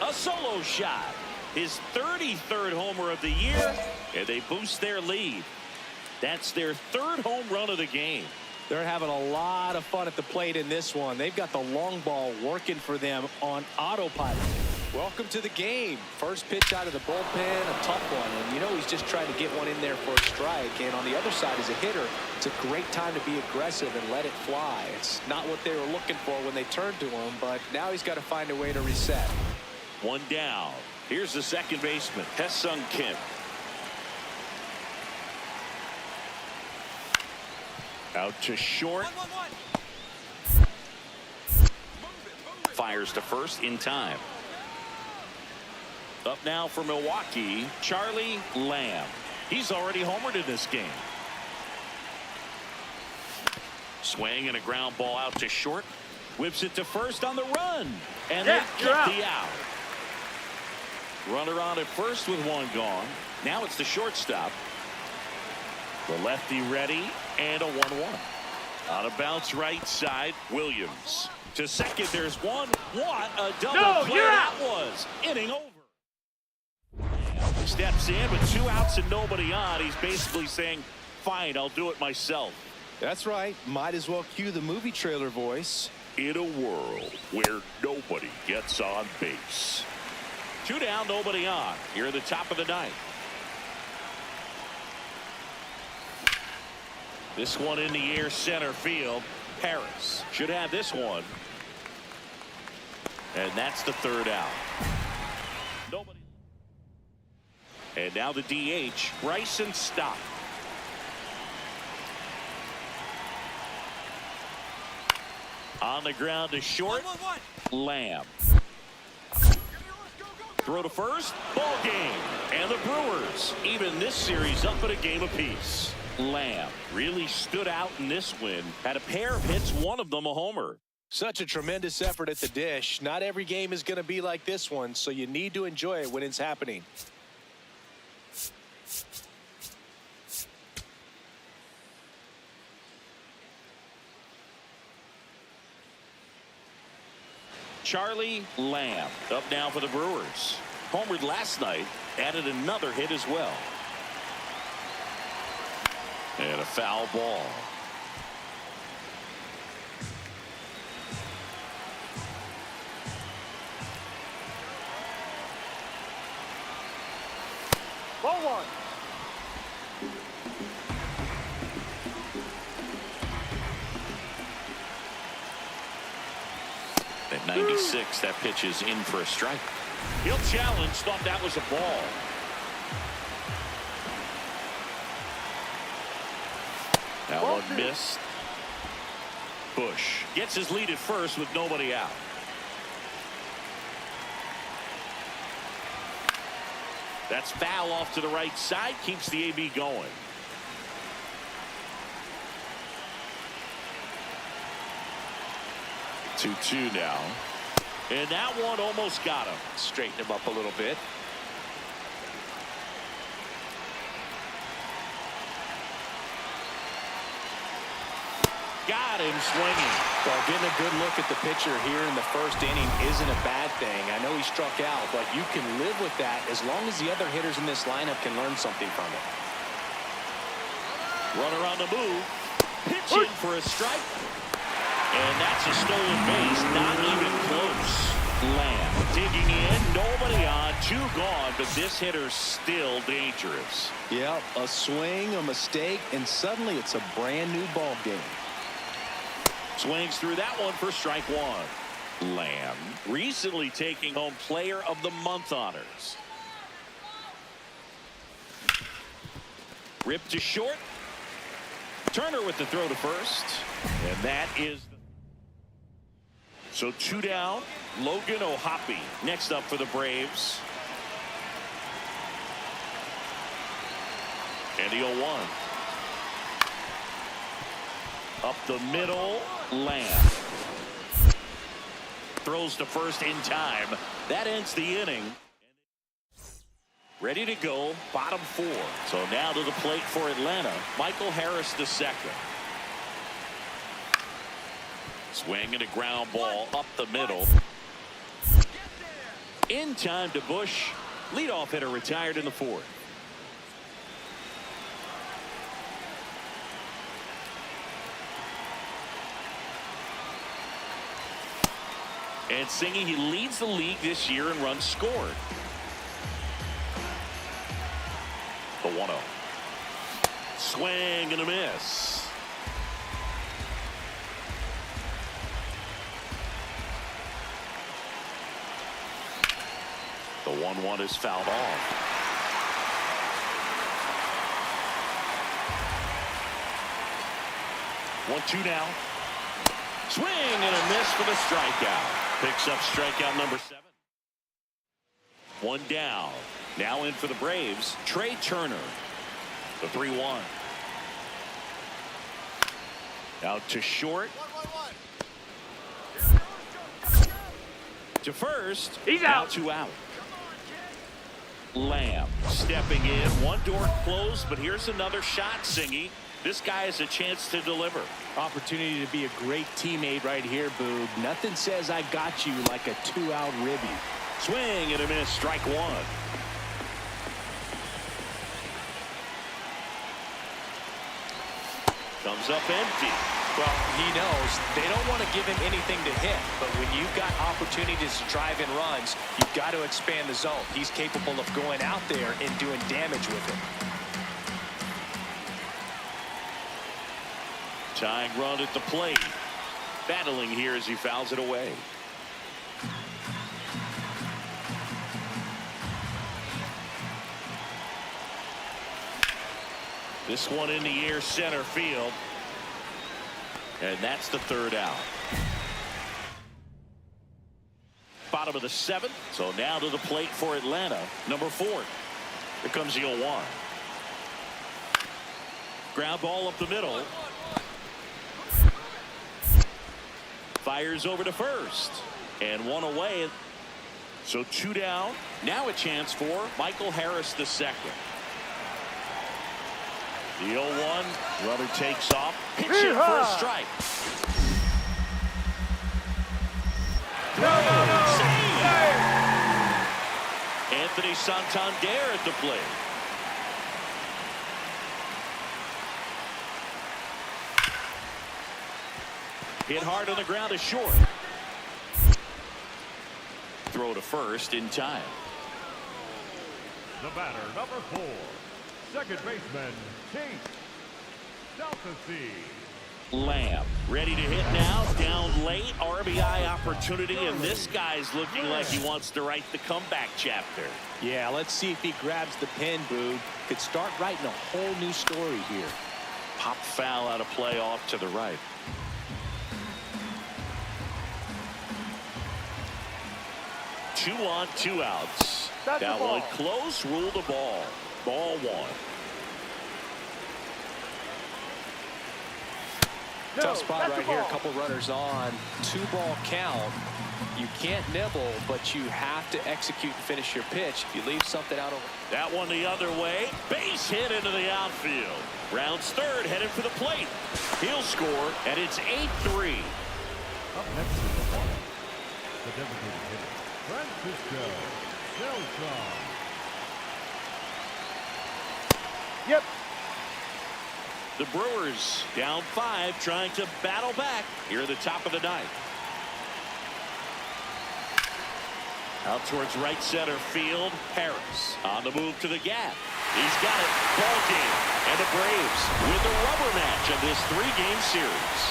A solo shot. His 33rd homer of the year, and they boost their lead. That's their 3rd home run of the game. They're having a lot of fun at the plate in this one. They've got the long ball working for them on autopilot. Welcome to the game. First pitch out of the bullpen, a tough one. And you know he's just trying to get one in there for a strike. And on the other side as a hitter, it's a great time to be aggressive and let it fly. It's not what they were looking for when they turned to him, but now he's got to find a way to reset. 1 down. Here's the second baseman, Hesung Kim. Out to short. fires to first in time. Up now for Milwaukee, Charlie Lamb. He's already homered in this game. Swing and a ground ball out to short. Whips it to first on the run. And they get the out. Runner on at first with one gone. Now it's the shortstop. The lefty ready and a 1-1. On a bounce right side, Williams. To second, there's one. What a double play that was. Inning over. Steps in with 2 outs and nobody on. He's basically saying, fine, I'll do it myself. That's right. Might as well cue the movie trailer voice. In a world where nobody gets on base. 2 down, nobody on. Here at the top of the ninth. This one in the air, center field. Harris should have this one. And that's the 3rd out. Nobody. And now the DH, Bryson Stott. On the ground to short. 1-1-1. Lamb. Throw to first. Ball game. And the Brewers even this series up at a game apiece. Lamb really stood out in this win. Had a pair of hits, one of them a homer. Such a tremendous effort at the dish. Not every game is going to be like this one, so you need to enjoy it when it's happening. Charlie Lamb up now for the Brewers. Homered last night, added another hit as well. And a foul ball. Ball 1. At 96, that pitch is in for a strike. He'll challenge, thought that was a ball. That one missed. Bush gets his lead at first with nobody out. That's foul off to the right side, keeps the AB going. Two now. And that one almost got him. Straighten him up a little bit. Got him swinging. Well, getting a good look at the pitcher here in the first inning isn't a bad thing. I know he struck out, but you can live with that as long as the other hitters in this lineup can learn something from it. Runner on the move. Pitch in for a strike. And that's a stolen base. Not even close. Lamb digging in. Nobody on. 2 gone, but this hitter's still dangerous. Yep, a swing, a mistake, and suddenly it's a brand new ball game. Swings through that one for strike 1. Lamb recently taking home Player of the Month honors. Ripped to short. Turner with the throw to first. And that is... So 2 down. Logan O'Hoppe next up for the Braves. And the 0-1. Up the middle. Lamb. Throws to first in time. That ends the inning. Ready to go. Bottom 4. So now to the plate for Atlanta. Michael Harris II. Swing and a ground ball up the middle. In time to Bush. Leadoff hitter retired in the 4th. And Singy, he leads the league this year in runs scored. The 1-0. Swing and a miss. The 1-1 is fouled off. 1-2 now. Swing and a miss for the strikeout. Picks up strikeout number 7. One down. Now in for the Braves, Trey Turner. The 3-1. Out to short. To first. He's now out. 2 out. Lamb stepping in. One door closed, but here's another shot, Singy. This guy has a chance to deliver. Opportunity to be a great teammate right here, Boog. Nothing says I got you like a 2-out ribby. Swing and a miss. Strike 1. Comes up empty. Well, he knows they don't want to give him anything to hit, but when you've got opportunities to drive in runs, you've got to expand the zone. He's capable of going out there and doing damage with it. Tying run at the plate. Battling here as he fouls it away. This one in the air, center field. And that's the 3rd out. Bottom of the 7th. So now to the plate for Atlanta. Number 4. Here comes the 0-1. Ground ball up the middle. Fires over to first. And 1 away. So 2 down. Now a chance for Michael Harris II. The 0-1. Runner takes off. Pitch in for a strike. Save! Anthony Santander at the plate. Hit hard on the ground to short. Throw to first in time. The batter, number 4, second baseman, Chase Southsea. Lamb ready to hit now. Down late. RBI opportunity. And this guy's looking like he wants to write the comeback chapter. Yeah, let's see if he grabs the pen, Boog. Could start writing a whole new story here. Pop foul out of play off to the right. Two on, 2 outs. That's That the ball. one close. Rule the ball. Ball 1. No, Tough spot that's right the here. A ball. couple runners on. 2-ball count. You can't nibble, but you have to execute and finish your pitch. If you leave something out of That one the other way. Base hit into the outfield. Rounds 3rd, headed for the plate. He'll score, and it's 8-3. Up next is the ball. The designated hitter, Francisco Nelson. Yep. The Brewers down 5, trying to battle back here at the top of the 9th. Out towards right center field. Harris on the move to the gap. He's got it. Ball game. And the Braves with the rubber match of this 3-game series.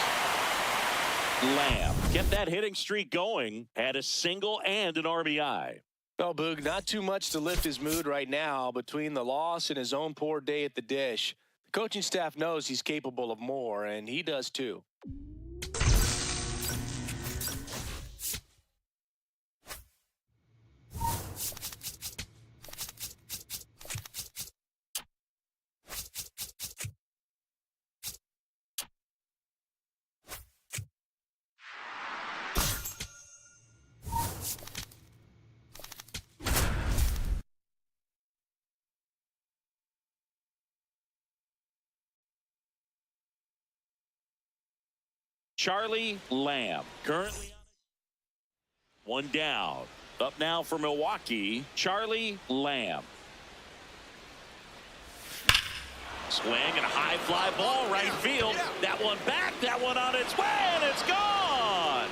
Lamb kept that hitting streak going. Had a single and an RBI. Well, Boog, not too much to lift his mood right now between the loss and his own poor day at the dish. The coaching staff knows he's capable of more, and he does too. Charlie Lamb currently on 1 down. Up now for Milwaukee, Charlie Lamb. Swing and a high fly ball right field. That one back, that one on its way, and it's gone.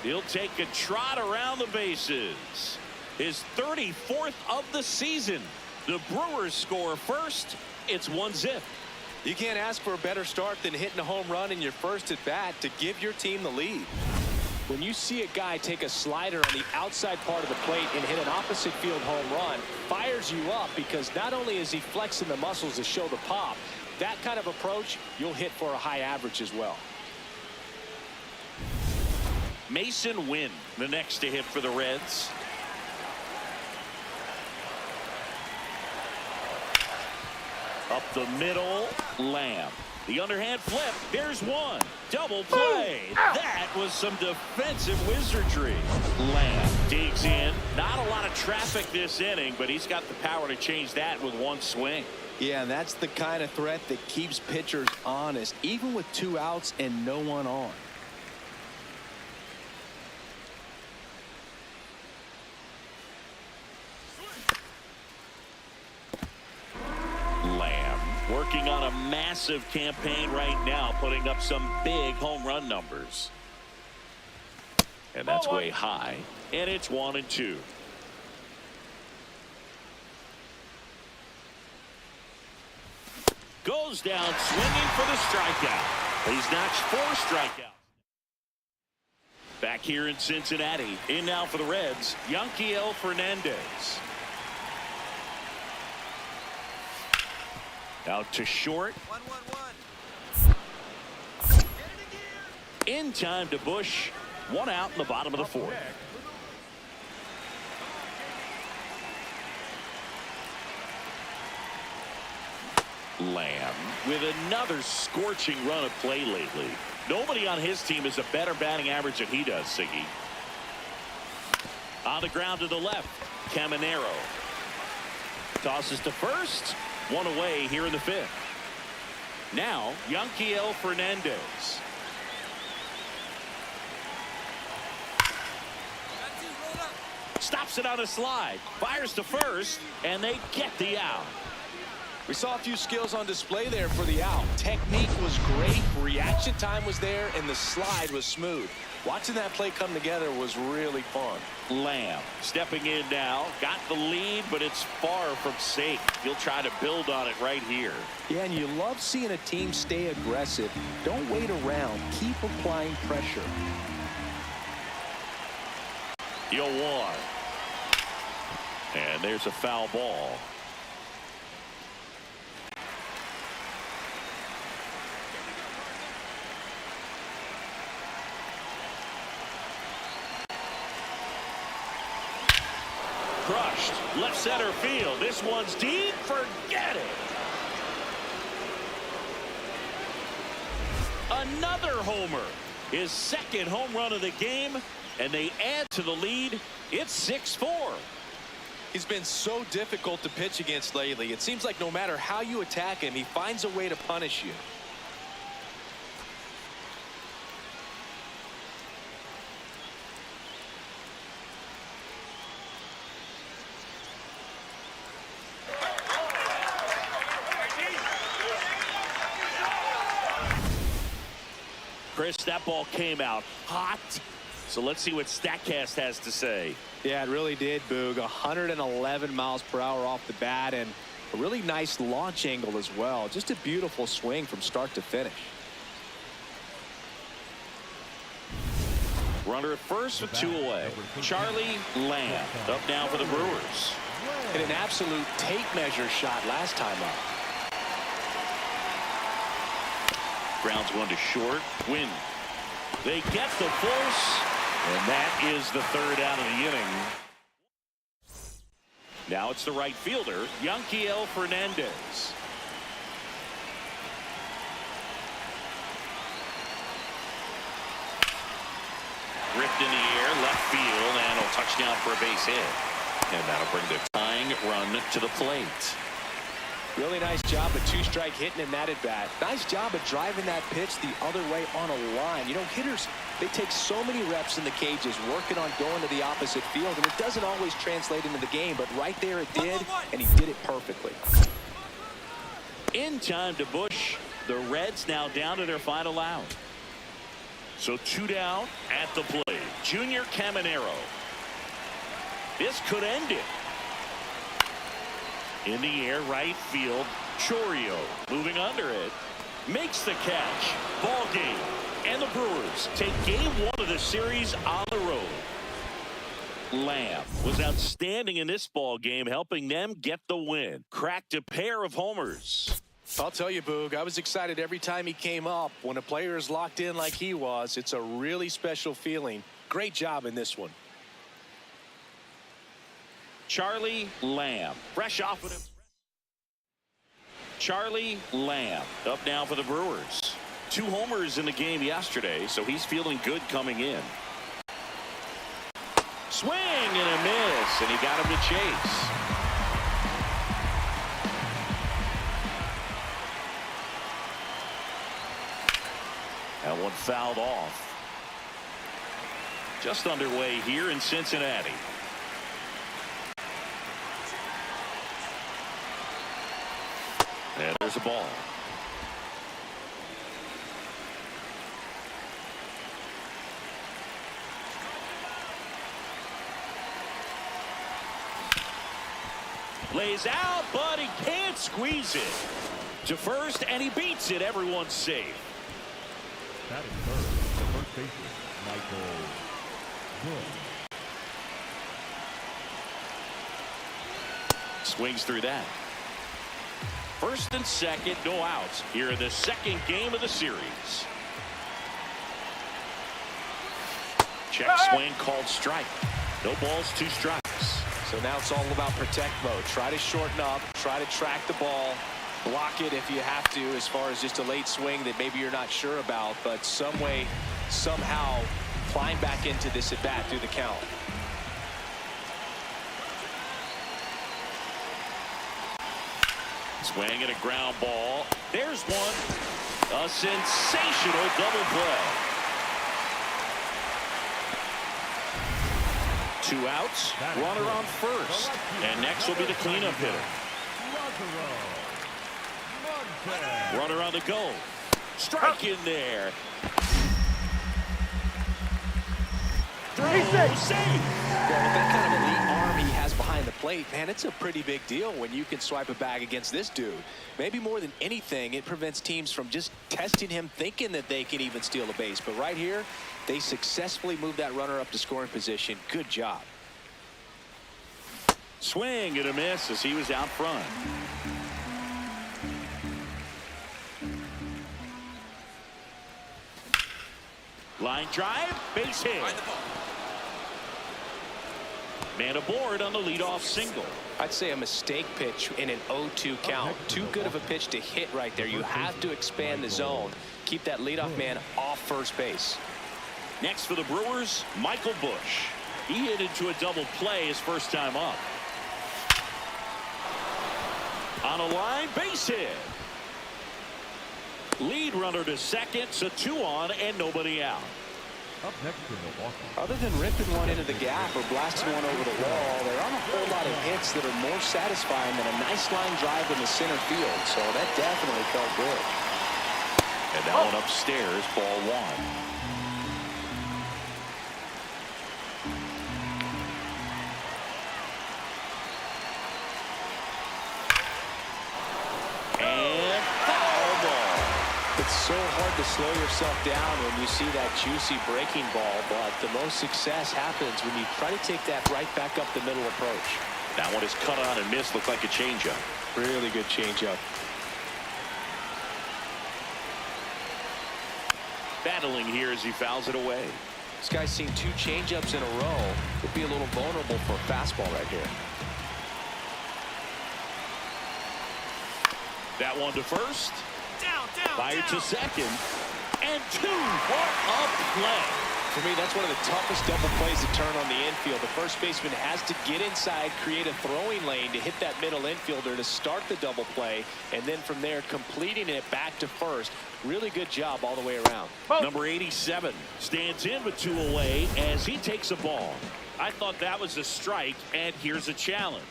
He'll take a trot around the bases. His 34th of the season. The Brewers score first. It's 1-0. You can't ask for a better start than hitting a home run in your first at bat to give your team the lead. When you see a guy take a slider on the outside part of the plate and hit an opposite field home run, fires you up because not only is he flexing the muscles to show the pop, that kind of approach, you'll hit for a high average as well. Mason Wynn, the next to hit for the Reds. Up the middle, Lamb. The underhand flip. There's one. Double play. That was some defensive wizardry. Lamb digs in. Not a lot of traffic this inning, but he's got the power to change that with one swing. Yeah, and that's the kind of threat that keeps pitchers honest, even with 2 outs and no one on. Working on a massive campaign right now, putting up some big home run numbers. And that's way high. And it's 1-2. Goes down swinging for the strikeout. He's notched 4 strikeouts. Back here in Cincinnati. In now for the Reds, Yanquiel Fernandez. Out to short. 1-1-1. In time to Bush. 1 out in the bottom of the 4th. Lamb with another scorching run of play lately. Nobody on his team has a better batting average than he does, Siggy. On the ground to the left, Caminero. Tosses to first. 1 away here in the 5th. Now, Yanquiel Fernandez. Stops it on a slide. Fires to first, and they get the out. We saw a few skills on display there for the out. Technique was great, reaction time was there, and the slide was smooth. Watching that play come together was really fun. Lamb stepping in now. Got the lead, but it's far from safe. He'll try to build on it right here. Yeah, and you love seeing a team stay aggressive. Don't wait around. Keep applying pressure. 0-1. And there's a foul ball. Crushed left center field. This one's deep. Forget it. Another homer. His 2nd home run of the game, and they add to the lead. It's 6-4. He's been so difficult to pitch against lately. It seems like no matter how you attack him, he finds a way to punish you. Chris, that ball came out hot. So let's see what StatCast has to say. Yeah, it really did, Boog. 111 miles per hour off the bat, and a really nice launch angle as well. Just a beautiful swing from start to finish. Runner at first with 2 away. Charlie Lamb up now for the Brewers. Hit an absolute tape measure shot last time up. Grounds 1 to short. Win. They get the force, and that is the 3rd out of the inning. Now it's the right fielder, Yanquiel Fernandez. Ripped in the air, left field, and a touchdown for a base hit. And that'll bring the tying run to the plate. Really nice job of 2-strike hitting in that at bat. Nice job of driving that pitch the other way on a line. You know, hitters, they take so many reps in the cages working on going to the opposite field, and it doesn't always translate into the game, but right there it did, and he did it perfectly. In time to Bush. The Reds now down to their final out. So 2 down at the plate. Junior Caminero. This could end it. In the air, right field. Chourio moving under it. Makes the catch. Ball game. And the Brewers take game 1 of the series on the road. Lamb was outstanding in this ball game, helping them get the win. Cracked a pair of homers. I'll tell you, Boog, I was excited every time he came up. When a player is locked in like he was, it's a really special feeling Great job in this one. Charlie Lamb, fresh off with him. Charlie Lamb up now for the Brewers. 2 homers in the game yesterday, so he's feeling good coming in. Swing and a miss, and he got him to chase. That one fouled off. Just underway here in Cincinnati. And there's a ball. Lays out, but he can't squeeze it. To first, and he beats it. Everyone's safe. That is third. The first baseman, Michael Bush. Swings through that. First and second, no outs here in the second game of the series. Check swing called strike. No balls, 2 strikes. So now it's all about protect mode. Try to shorten up, try to track the ball, block it if you have to, as far as just a late swing that maybe you're not sure about, but some way, somehow climb back into this at bat through the count. Swing and a ground ball. There's one. A sensational double play. 2 outs. Runner on first. And next will be the cleanup hitter. Runner on the go. Strike in there. Throw safe. Well, with that kind of elite arm he has behind the plate, man, it's a pretty big deal when you can swipe a bag against this dude. Maybe more than anything, it prevents teams from just testing him, thinking that they can even steal a base. But right here, they successfully moved that runner up to scoring position. Good job. Swing and a miss as he was out front. Line drive, base hit. Man aboard on the leadoff single. I'd say a mistake pitch in an 0-2 count. Too good of a pitch to hit right there. You have to expand the zone. Keep that leadoff man off first base. Next for the Brewers, Michael Bush. He hit into a double play his first time up. On a line, base hit. Lead runner to second, so 2 on and nobody out. Up next to Milwaukee. Other than ripping one into the gap or blasting one over the wall, there aren't a whole lot of hits that are more satisfying than a nice line drive in the center field. So that definitely felt good. And that one upstairs, ball 1. It's so hard to slow yourself down when you see that juicy breaking ball, but the most success happens when you try to take that right back up the middle approach. That one is cut on and missed. Looked like a changeup. Really good changeup. Battling here as he fouls it away. This guy's seen 2 changeups in a row. Could be a little vulnerable for a fastball right here. That one to first. Down, Fired to second. And 2. What a play. For me, that's one of the toughest double plays to turn on the infield. The first baseman has to get inside, create a throwing lane to hit that middle infielder to start the double play, and then from there completing it back to first. Really good job all the way around. Number 87 stands in with 2 away as he takes a ball. I thought that was a strike, and here's a challenge.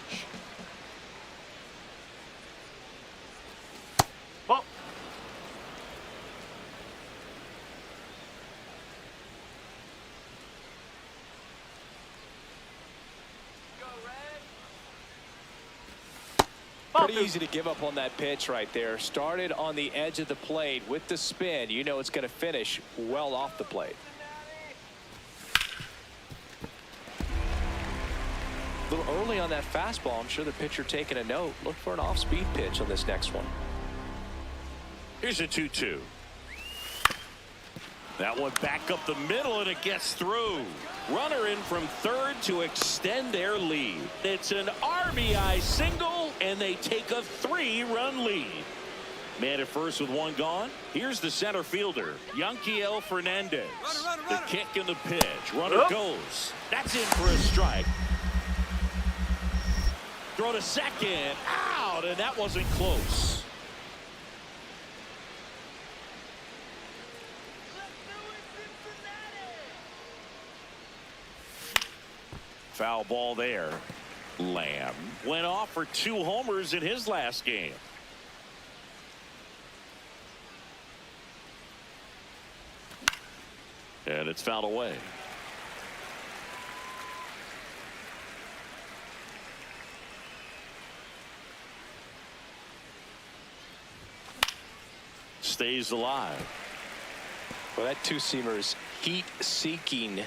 Pretty easy to give up on that pitch right there. Started on the edge of the plate with the spin. You know it's going to finish well off the plate. A little early on that fastball. I'm sure the pitcher taking a note. Look for an off-speed pitch on this next one. Here's a 2-2. That one back up the middle, and it gets through. Runner in from third to extend their lead. It's an RBI single, and they take a 3-run lead. Man at first with one gone. Here's the center fielder, Yanquiel Fernandez. The kick and the pitch. Runner goes. That's in for a strike. Throw to second. Out, and that wasn't close. Foul ball there. Lamb went off for 2 homers in his last game. And it's fouled away. Stays alive. Well, that two-seamer is heat-seeking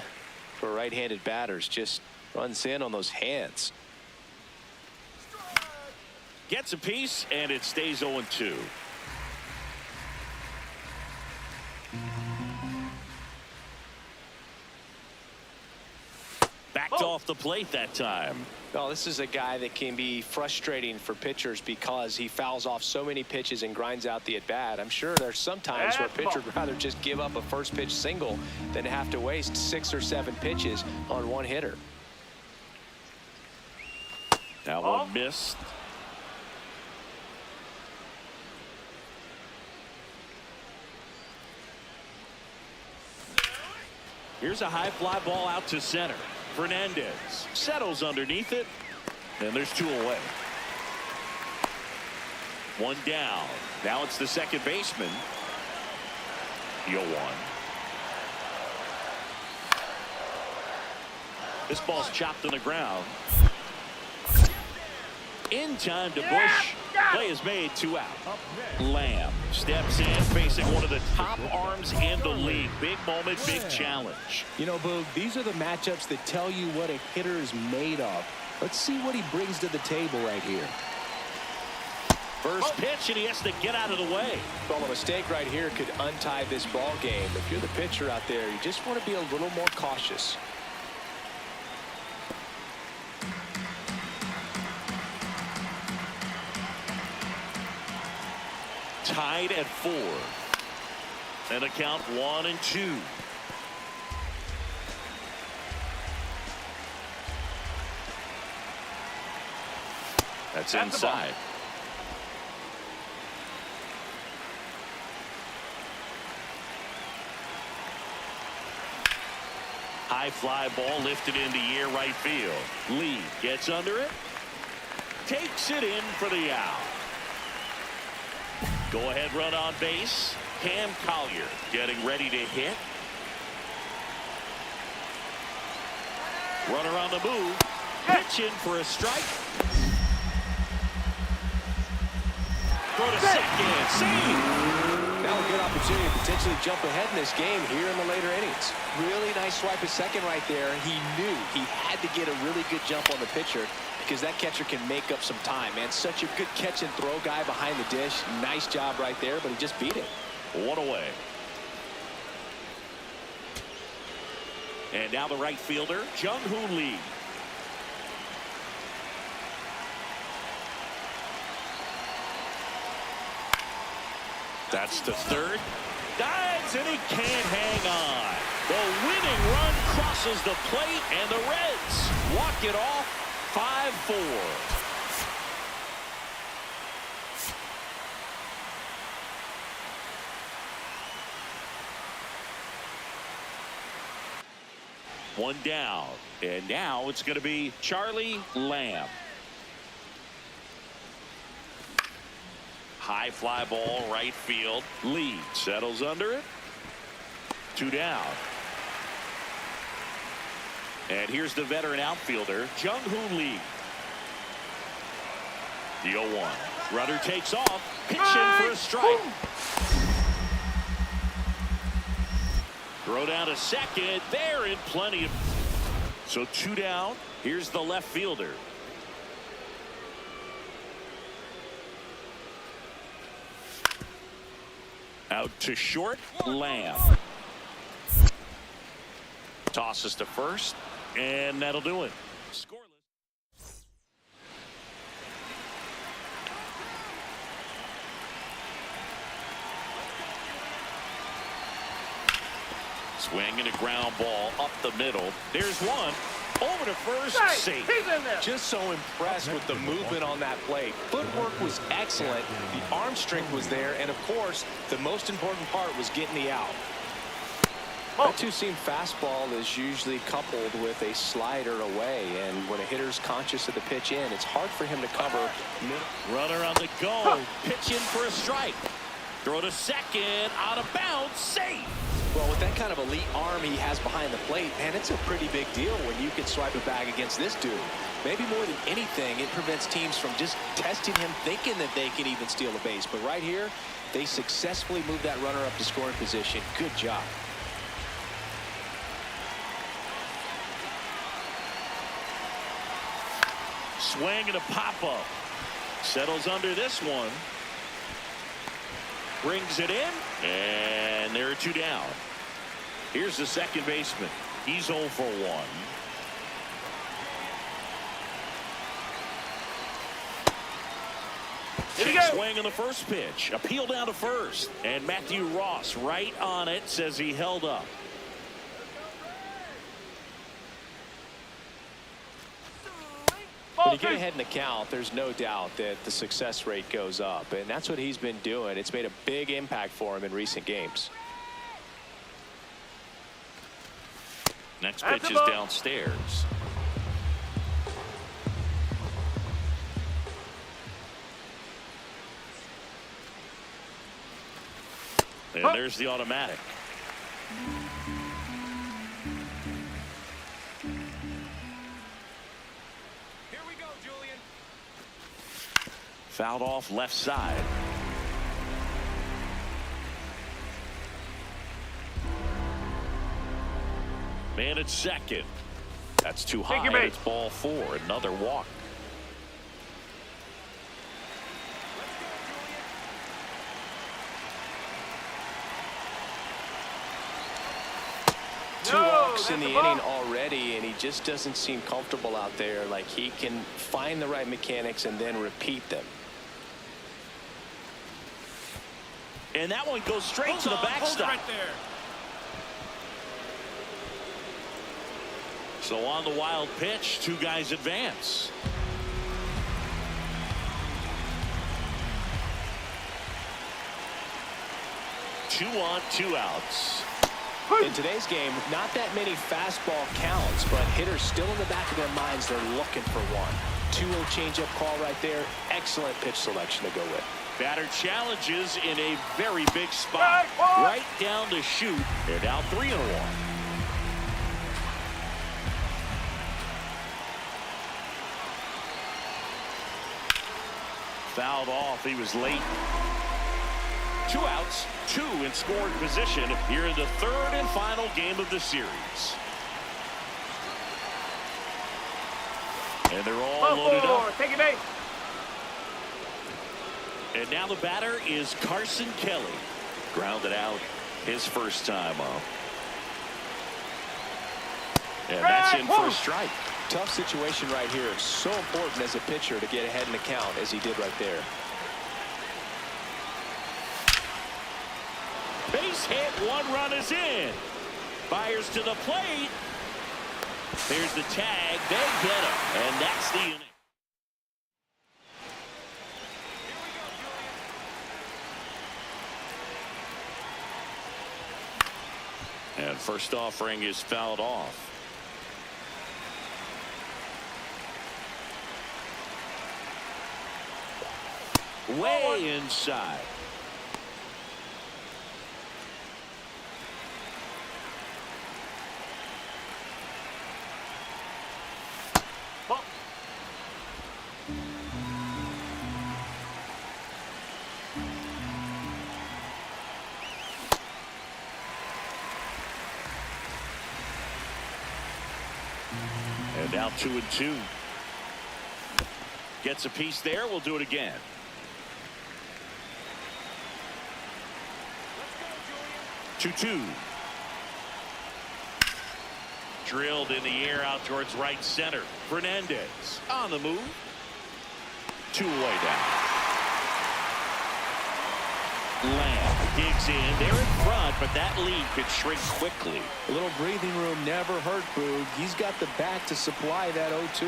for right-handed batters. Just runs in on those hands. Gets a piece, and it stays 0-2. Backed off the plate that time. Well, this is a guy that can be frustrating for pitchers because he fouls off so many pitches and grinds out the at-bat. I'm sure there's some times where a pitcher would rather just give up a first pitch single than have to waste 6 or 7 pitches on one hitter. That one missed. Here's a high fly ball out to center. Fernandez settles underneath it, and there's 2 away. 1 down. Now it's the second baseman. 0-1. This ball's chopped on the ground. In time to Bush. Play is made, 2 out. Lamb steps in, facing one of the top arms in the league. Big moment, big challenge. You know, Boog, these are the matchups that tell you what a hitter is made of. Let's see what he brings to the table right here. First pitch, and he has to get out of the way. Well, a mistake right here could untie this ball game. If you're the pitcher out there, you just want to be a little more cautious. Tied at 4. And a count 1-2. That's inside. High fly ball lifted into air right field. Lee gets under it. Takes it in for the out. Go ahead run on base. Cam Collier getting ready to hit. Runner on the move. Pitch in for a strike. Throw to second. Save. Now a good opportunity to potentially jump ahead in this game here in the later innings. Really nice swipe at second right there. He knew he had to get a really good jump on the pitcher because that catcher can make up some time, man. Such a good catch and throw guy behind the dish. Nice job right there, but he just beat it. 1 away. And now the right fielder, Jung-Hoo Lee. That's to third. Dives, and he can't hang on. The winning run crosses the plate, and the Reds walk it off 5-4. One down, and now it's going to be Charlie Lamb. High fly ball right field. Lee settles under it. 2 down. And here's the veteran outfielder, Jung-Hoo Lee. The 0-1. Runner takes off. Pitch in for a strike. Throw down to second. They're in plenty of. So 2 down. Here's the left fielder. Out to short. Lamb. Tosses to first, and that'll do it. Scoreless. Swing and a ground ball up the middle. There's one. Over to first. Hey, Safe. he's in there. Just so impressed with the movement on that play. Footwork was excellent. The arm strength was there. And, of course, the most important part was getting the out. That two-seam fastball is usually coupled with a slider away. And when a hitter's conscious of the pitch in, it's hard for him to cover. Runner on the go. Pitch in for a strike. Throw to second. Out of bounds. Safe. Well, with that kind of elite arm he has behind the plate, man, it's a pretty big deal when you can swipe it back against this dude. Maybe more than anything, it prevents teams from just testing him, thinking that they can even steal a base. But right here, they successfully moved that runner up to scoring position. Good job. Swing and a pop-up. Settles under this one. Brings it in, and there are two down. Here's the second baseman. He's 0 for 1. Swing on the first pitch. Appeal down to first. And Matthew Ross right on it, says he held up. When you get ahead in the count, there's no doubt that the success rate goes up, and that's what he's been doing. It's made a big impact for him in recent games. Next pitch is downstairs. And there's the automatic. Fouled off left side. Man at second. That's too high. It's ball 4. Another walk. Two walks in the inning already, and he just doesn't seem comfortable out there. Like he can find the right mechanics and then repeat them. And that one goes straight to the backstop. Right there. So on the wild pitch, two guys advance. Two on, 2 outs. In today's game, not that many fastball counts, but hitters still in the back of their minds, they're looking for one. 2-0 changeup call right there. Excellent pitch selection to go with. Batter challenges in a very big spot. Right down to shoot. They're down 3-1. Fouled off. He was late. 2 outs, 2 in scoring position here in the third and final game of the series. And they're all loaded up. Take it, mate. And now the batter is Carson Kelly. Grounded out his first time up. And that's in for a strike. Tough situation right here. So important as a pitcher to get ahead in the count as he did right there. Base hit, 1 run is in. Fires to the plate. There's the tag. They get him. And that's the inning. And first offering is fouled off. Way inside. And now 2-2. Gets a piece there. We'll do it again. Drilled in the air out towards right center. Fernandez on the move. 2 away down. Lamb digs in. They're in front, but that lead could shrink quickly. A little breathing room never hurt Boog. He's got the bat to supply that 0-2.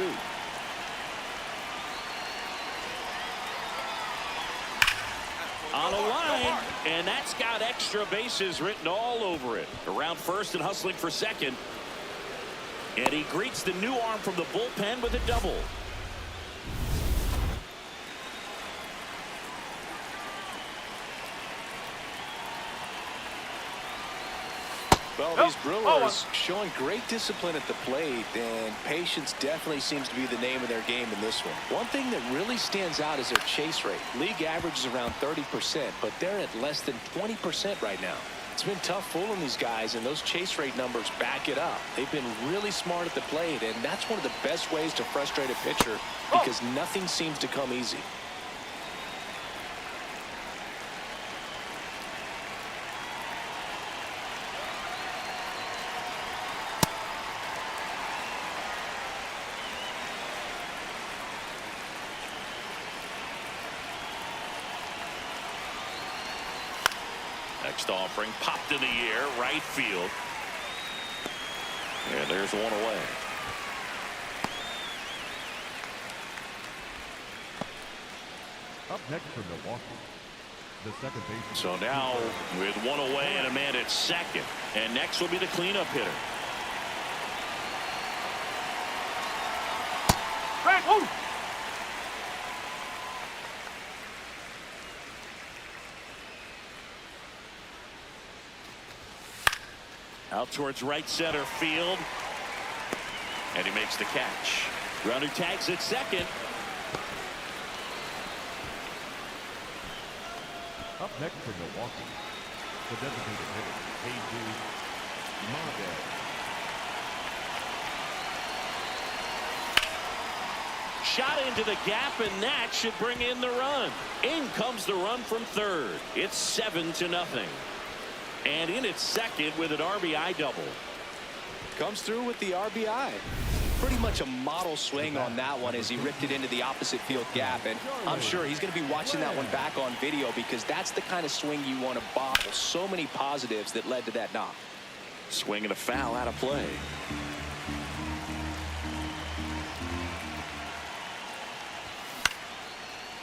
On a line, and that's got extra bases written all over it. Around first and hustling for second. And he greets the new arm from the bullpen with a double. Well, these Brewers showing great discipline at the plate, and patience definitely seems to be the name of their game in this one. One thing that really stands out is their chase rate. League average is around 30%, but they're at less than 20% right now. It's been tough fooling these guys, and those chase rate numbers back it up. They've been really smart at the plate, and that's one of the best ways to frustrate a pitcher because nothing seems to come easy. Next offering popped in the air, right field. And there's one away. Up next for Milwaukee, the second baseman. So now with one away and a man at second. And next will be the cleanup hitter. Out towards right center field. And he makes the catch. Runner tags at second. Up next for Milwaukee, the designated hitter, Jesus Marquez. Shot into the gap, and that should bring in the run. In comes the run from third. It's 7-0. And in at second with an RBI double. Comes through with the RBI. Pretty much a model swing on that one as he ripped it into the opposite field gap. And I'm sure he's going to be watching that one back on video because that's the kind of swing you want to bobble. So many positives that led to that knock. Swing and a foul out of play.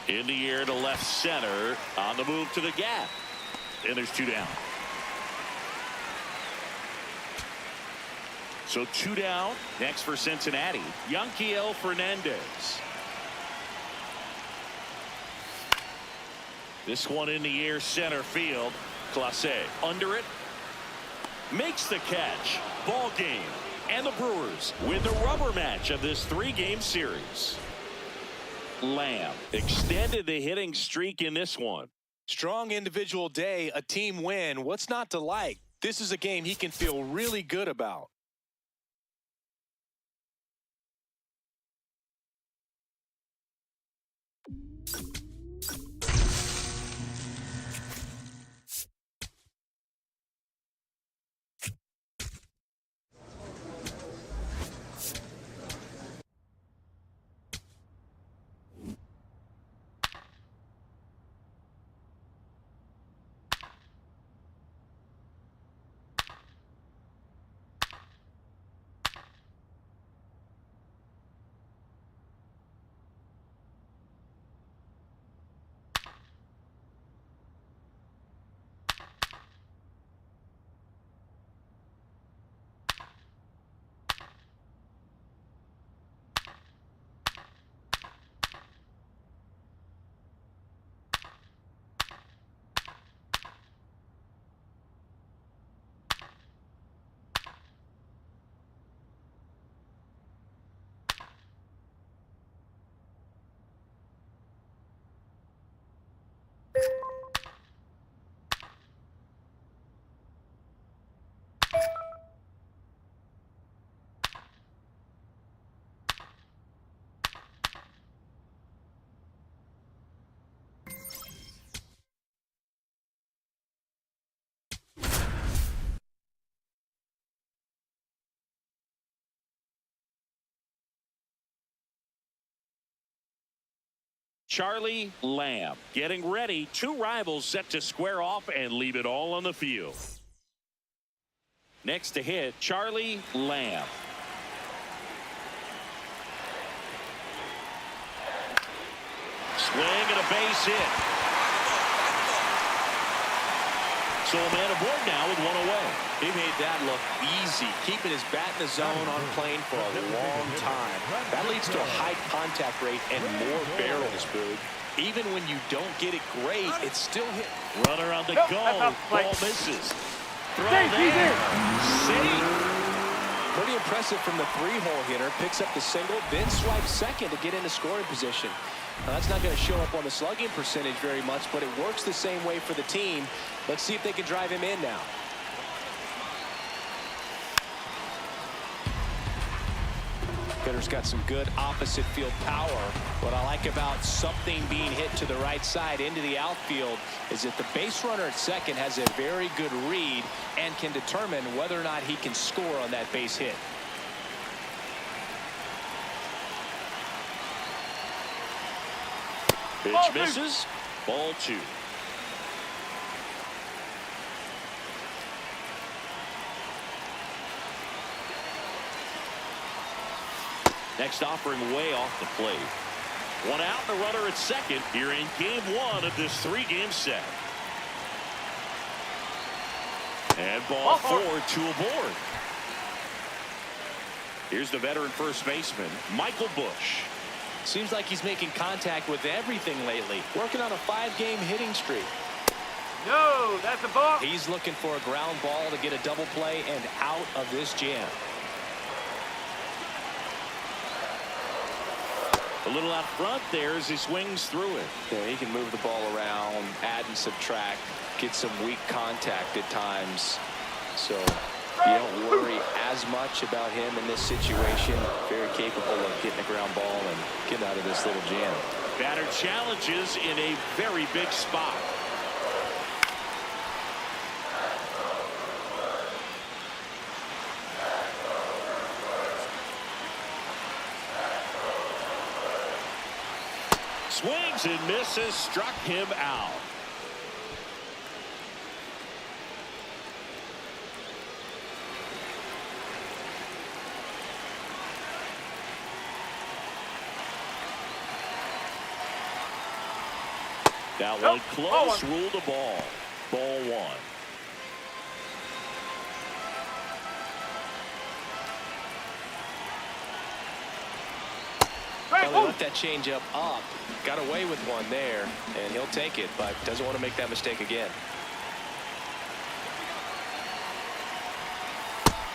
In the air to left center. On the move to the gap. And there's 2 down. So 2 down. Next for Cincinnati, Yanquiel Fernandez. This one in the air center field. Clase under it. Makes the catch. Ball game. And the Brewers win the rubber match of this 3-game series. Lamb extended the hitting streak in this one. Strong individual day, a team win. What's not to like? This is a game he can feel really good about. Charlie Lamb getting ready. Two rivals set to square off and leave it all on the field. Next to hit, Charlie Lamb. Swing and a base hit. So a man aboard now with one away. He made that look easy, keeping his bat in the zone on plane for a long time. That leads to a high contact rate and more barrels, Boog. Even when you don't get it great, it's still hit. Runner on the Nope, go. that's off the plate. Ball misses. Throw He's there. in. Safe. Pretty impressive from the three-hole hitter. Picks up the single, then swipes second to get into scoring position. Now, that's not going to show up on the slugging percentage very much, but it works the same way for the team. Let's see if they can drive him in now. Hitter's got some good opposite field power. What I like about something being hit to the right side into the outfield is that the base runner at second has a very good read and can determine whether or not he can score on that base hit. Pitch misses. Ball two. Next offering way off the plate. One out and a runner at second here in game one of this three-game set. And ball four, two aboard. Here's the veteran first baseman, Michael Bush. Seems like he's making contact with everything lately. Working on a 5-game hitting streak. No, that's a ball. He's looking for a ground ball to get a double play and out of this jam. A little out front there as he swings through it. Yeah, he can move the ball around, add and subtract, get some weak contact at times. So you don't worry as much about him in this situation. Very capable of getting a ground ball and getting out of this little jam. Batter challenges in a very big spot. Swings and misses, struck him out. That one close, ruled a ball. Ball one. Well, he left that changeup up, got away with one there, and he'll take it, but doesn't want to make that mistake again.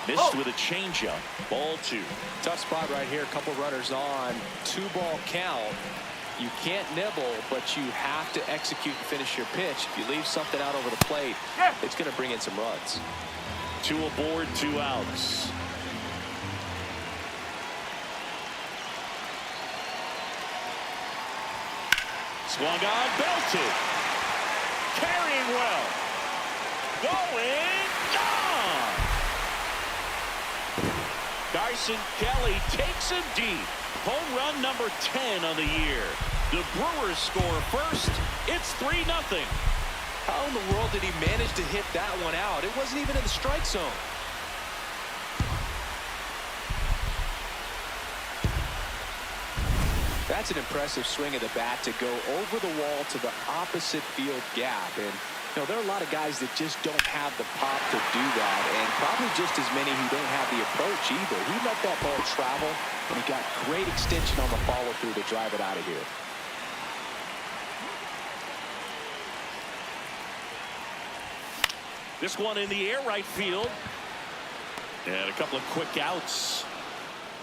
Missed with a changeup. Ball two. Tough spot right here. A couple runners on. 2-ball count. You can't nibble, but you have to execute and finish your pitch. If you leave something out over the plate, it's going to bring in some runs. Two aboard, 2 outs. Swung on, belted. Carrying well. Going, gone. Carson Kelly takes him deep. Home run number 10 on the year. The Brewers score first. It's 3-0. How in the world did he manage to hit that one out? It wasn't even in the strike zone. That's an impressive swing of the bat to go over the wall to the opposite field gap. And, you know, there are a lot of guys that just don't have the pop to do that, and probably just as many who don't have the approach either. He let that ball travel, and he got great extension on the follow-through to drive it out of here. This one in the air, right field. And a couple of quick outs.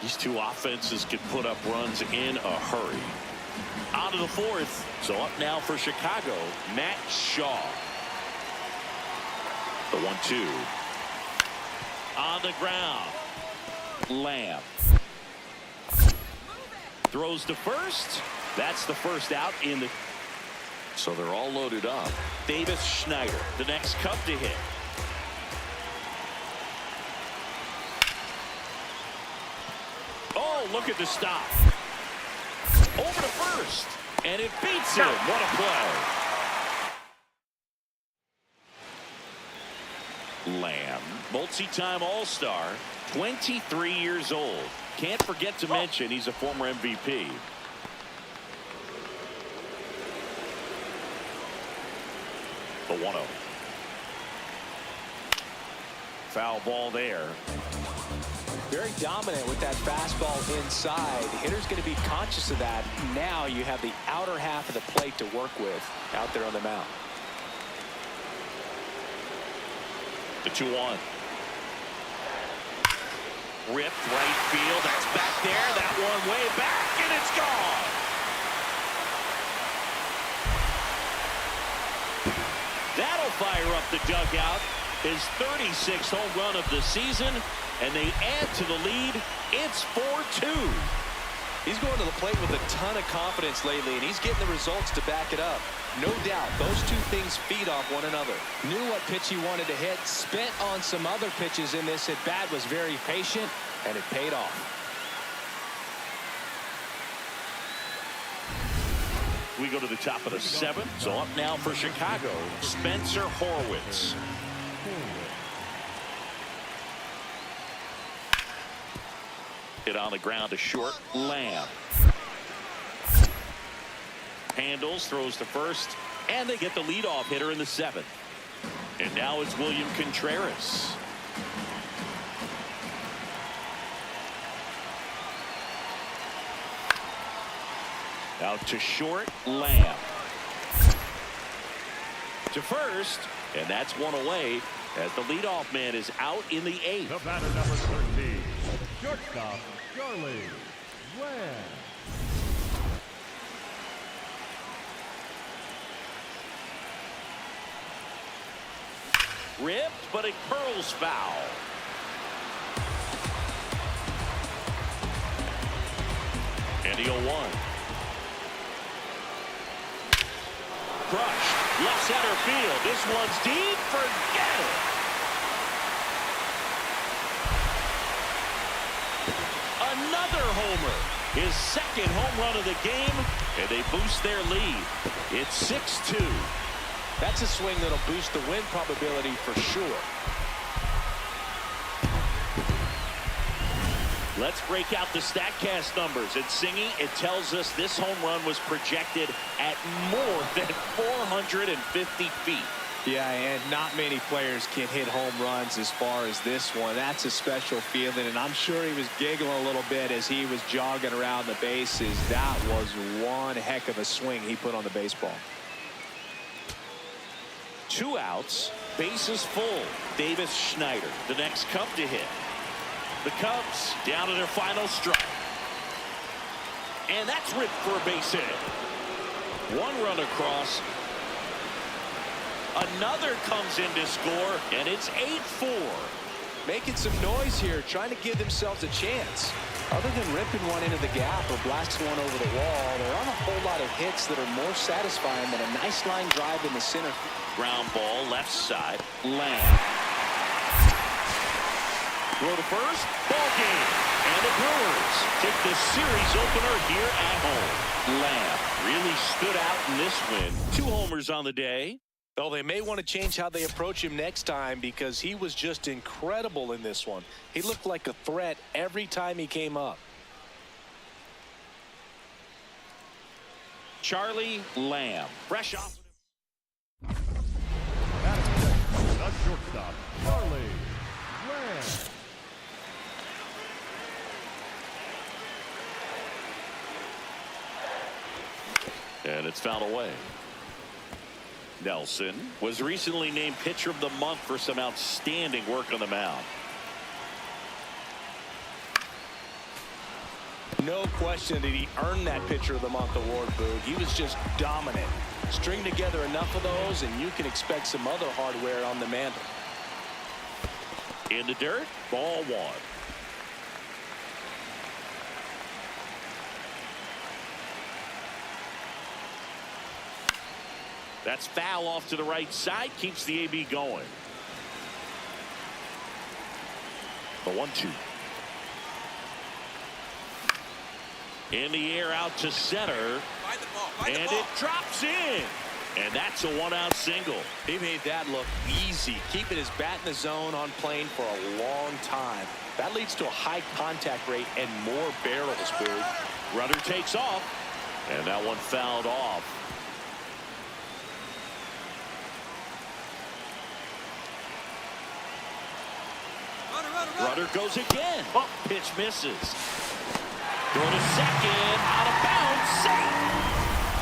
These two offenses can put up runs in a hurry. On to the fourth. So up now for Chicago, Matt Shaw. The 1-2. On the ground. Lamb. Throws to first. That's the first out in the. So they're all loaded up. Davis Schneider, the next Cub to hit. Oh, look at the stop. Over to first. And it beats him. What a play. Lamb, multi-time All-Star, 23 years old. Can't forget to mention he's a former MVP. The 1-0. Foul ball there. Very dominant with that fastball inside. The hitter's going to be conscious of that. Now you have the outer half of the plate to work with out there on the mound. The 2-1. Ripped right field. That's back there. That one way back, and it's gone. That'll fire up the dugout. His 36th home run of the season, and they add to the lead. It's 4-2. He's going to the plate with a ton of confidence lately, and he's getting the results to back it up. No doubt, those two things feed off one another. Knew what pitch he wanted to hit, spent on some other pitches in this at-bat, was very patient, and it paid off. We go to the top of the 7th. So up now for Chicago, Spencer Horwitz. Hit on the ground to short. Lamb handles, throws to first, and they get the leadoff hitter in the 7th. And now it's William Contreras. Out to short. Lamb to first, and that's one away as the leadoff man is out in the 8th. The batter, number 13, shortstop, Charlie Lamb. Ripped, but it curls foul. And the 0-1. Crushed. Left center field. This one's deep. Forget it. Another homer. His 2nd home run of the game. And they boost their lead. It's 6-2. That's a swing that'll boost the win probability for sure. Let's break out the StatCast numbers. At Singy, it tells us this home run was projected at more than 450 feet. Yeah, and not many players can hit home runs as far as this one. That's a special feeling, and I'm sure he was giggling a little bit as he was jogging around the bases. That was one heck of a swing he put on the baseball. 2 outs, bases full. Davis Schneider, the next Cub to hit. The Cubs down to their final strike. And that's ripped for a base hit. 1 run across. Another comes in to score, and it's 8-4. Making some noise here, trying to give themselves a chance. Other than ripping one into the gap or blasting one over the wall, there aren't a whole lot of hits that are more satisfying than a nice line drive in the center. Ground ball, left side. Lamb. Throw to first. Ball game. And the Brewers take the series opener here at home. Lamb really stood out in this win. 2 homers on the day. Well, they may want to change how they approach him next time because he was just incredible in this one. He looked like a threat every time he came up. Charlie Lamb, fresh off. The shortstop, Charlie Lamb. And it's fouled away. Nelson was recently named Pitcher of the Month for some outstanding work on the mound. No question that he earned that Pitcher of the Month award, Boog. He was just dominant. String together enough of those, and you can expect some other hardware on the mantle. In the dirt, ball 1. That's foul off to the right side, keeps the AB going. The 1-2. In the air out to center. By the ball. And it drops in. And that's a one-out single. He made that look easy, keeping his bat in the zone on plane for a long time. That leads to a high contact rate and more barrels, Boog. Runner takes off, and that one fouled off. Runner goes again. Oh, pitch misses. Throw to second, out of bounds, safe.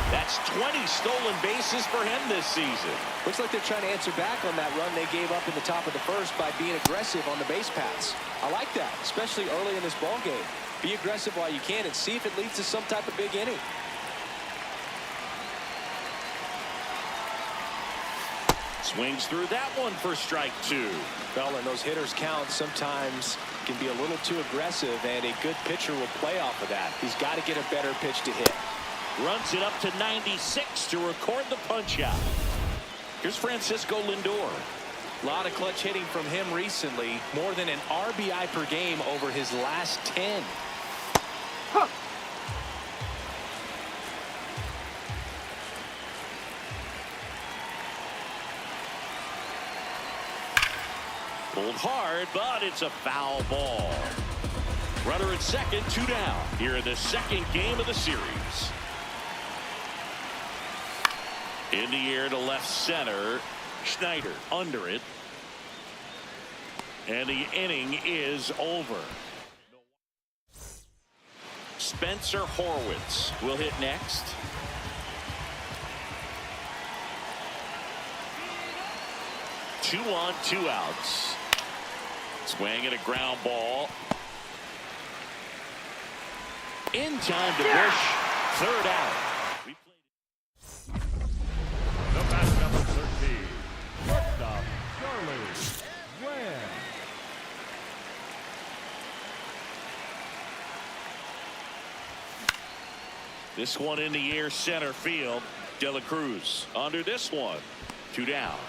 That's 20 stolen bases for him this season. Looks like they're trying to answer back on that run they gave up in the top of the first by being aggressive on the base paths. I like that, especially early in this ball game. Be aggressive while you can and see if it leads to some type of big inning. Swings through that one for strike two. Well, and those hitters count sometimes can be a little too aggressive, and a good pitcher will play off of that. He's got to get a better pitch to hit. Runs it up to 96 to record the punch out. Here's Francisco Lindor. A lot of clutch hitting from him recently. More than an RBI per game over his last 10. Huh. Pulled hard, but it's a foul ball. Runner at second, 2 down. Here in the second game of the series. In the air to left center. Schneider under it. And the inning is over. Spencer Horwitz will hit next. Two on, 2 outs. Swing and a ground ball. In time to push. Third out. The back number 13. Shortstop, Charlie Lamb. This one in the air, center field. De La Cruz under this one. 2 down.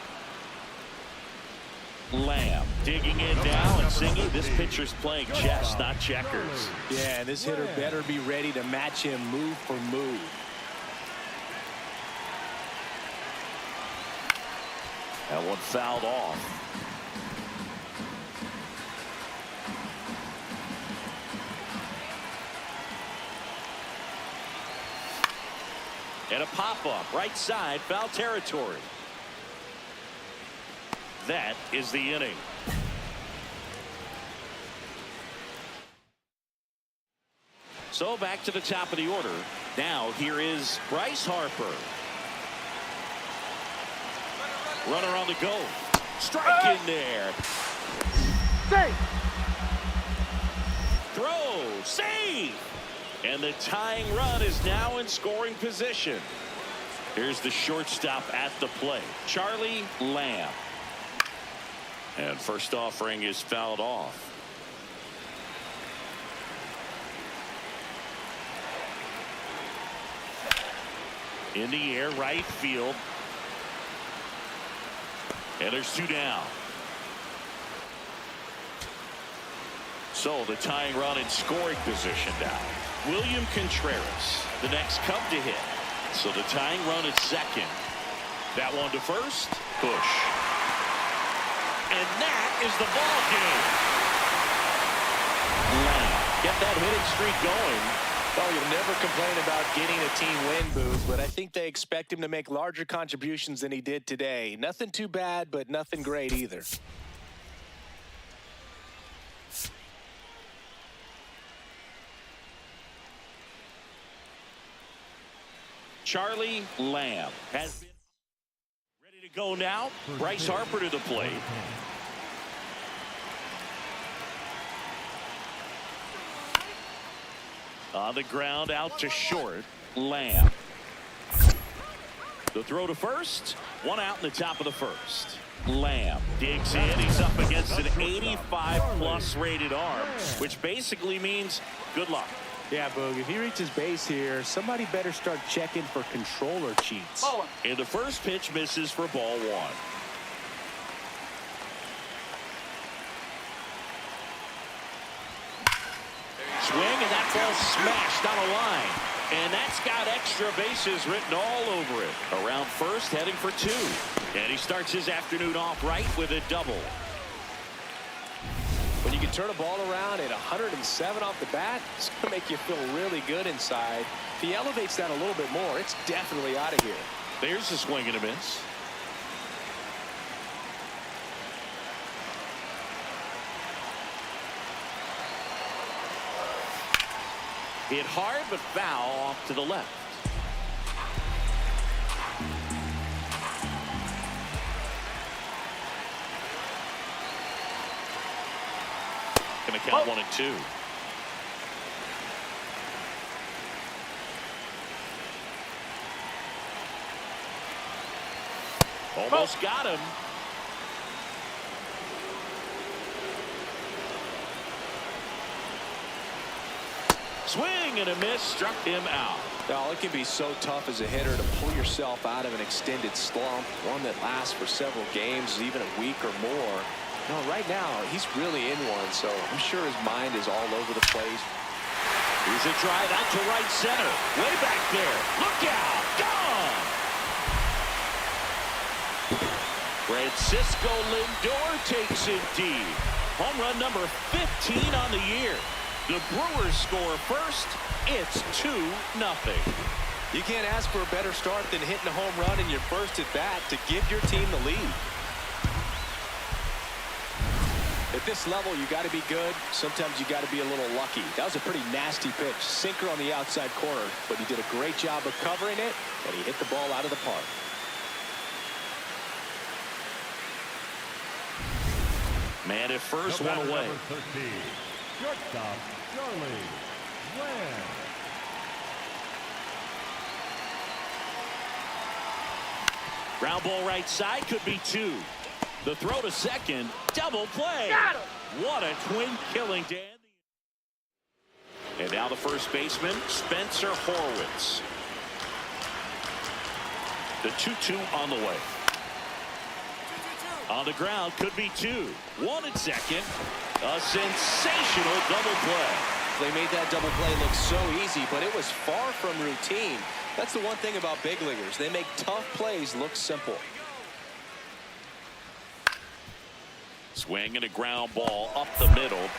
Lamb digging in now and singing. This pitcher's playing chess, not checkers. Yeah, and this hitter better be ready to match him move for move. That one fouled off. And a pop-up right side, foul territory. That is the inning. So back to the top of the order. Now here is Bryce Harper. Runner on the go. Strike in there. Safe. Throw. Save. And the tying run is now in scoring position. Here's the shortstop at the plate, Charlie Lamb. And first offering is fouled off. In the air, right field. And there's 2 down. So the tying run in scoring position now. William Contreras, the next Cub to hit. So the tying run at second. That one to first. Push. And that is the ball game. Get that hitting streak going. Oh, you'll never complain about getting a team win, Booth, but I think they expect him to make larger contributions than he did today. Nothing too bad, but nothing great either. Charlie Lamb has been ready to go now. Bryce Harper to the plate. On the ground, out to short. Lamb. The throw to first. 1 out in the top of the first. Lamb digs in. He's up against an 85+ rated arm, which basically means good luck. Yeah, Boog, if he reaches base here, somebody better start checking for controller cheats. And the first pitch misses for ball 1. Swing, and that ball smashed on a line. And that's got extra bases written all over it. Around first, heading for 2. And he starts his afternoon off right with a double. When you can turn a ball around at 107 off the bat, it's going to make you feel really good inside. If he elevates that a little bit more, it's definitely out of here. There's a swing and a miss. Hit hard but foul off to the left. Gonna count 1 and 2. Almost got him. Swing and a miss, struck him out. Now, it can be so tough as a hitter to pull yourself out of an extended slump, one that lasts for several games, even a week or more. No, right now, he's really in one, so I'm sure his mind is all over the place. Here's a drive out to right center. Way back there. Look out. Gone. Francisco Lindor takes it deep. Home run number 15 on the year. The Brewers score first. It's 2-0. You can't ask for a better start than hitting a home run in your first at bat to give your team the lead. At this level, you got to be good. Sometimes you got to be a little lucky. That was a pretty nasty pitch. Sinker on the outside corner, but he did a great job of covering it, and he hit the ball out of the park. Man at first, one away. Number 13, shortstop, Charlie Lamb. Ground ball right side, could be 2. The throw to second, double play. Got him. What a twin killing, Dan. And now the first baseman, Spencer Horwitz. The 2-2 on the way. On the ground, could be 2. 1 at second. A sensational double play. They made that double play look so easy, but it was far from routine. That's the one thing about big leaguers. They make tough plays look simple. Swing and a ground ball up the middle.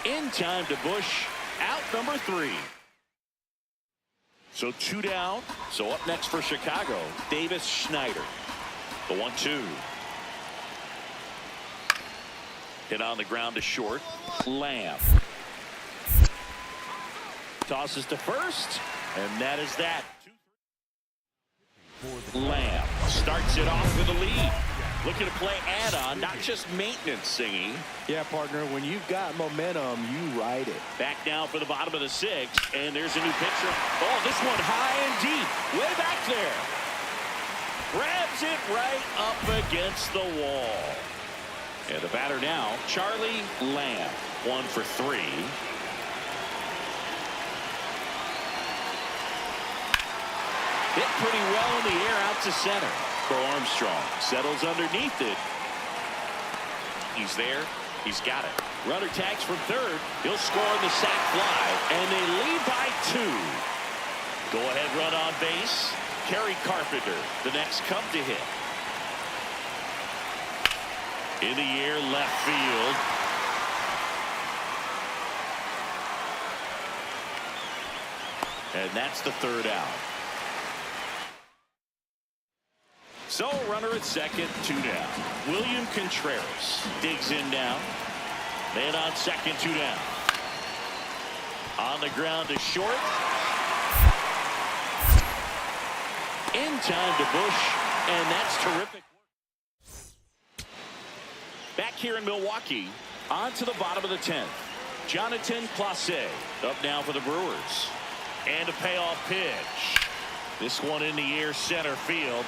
In time to Bush. Out number 3. So 2 down. So up next for Chicago, Davis Schneider. The 1-2. Hit on the ground to short. Lamb. Tosses to first. And that is that. Lamb starts it off with a lead. Looking to play add-on, not just maintenance, Singy. Yeah, partner, when you've got momentum, you ride it. Back now for the bottom of the 6th, and there's a new pitcher. Oh, this one high and deep, way back there. Grabs it right up against the wall. And the batter now, Charlie Lamb, 1 for 3. Hit pretty well in the air out to center. For Armstrong, settles underneath it. He's there. He's got it. Runner tags from third. He'll score on the sac fly, and they lead by 2. Go-ahead run on base. Kerry Carpenter, the next come to hit. In the air, left field. And that's the 3rd out. So runner at second, 2 down. William Contreras digs in now. Man on second, 2 down. On the ground to short. In time to Bush, and that's terrific work. Back here in Milwaukee, on to the bottom of the 10th. Jonathan Clase up now for the Brewers. And a payoff pitch. This one in the air, center field.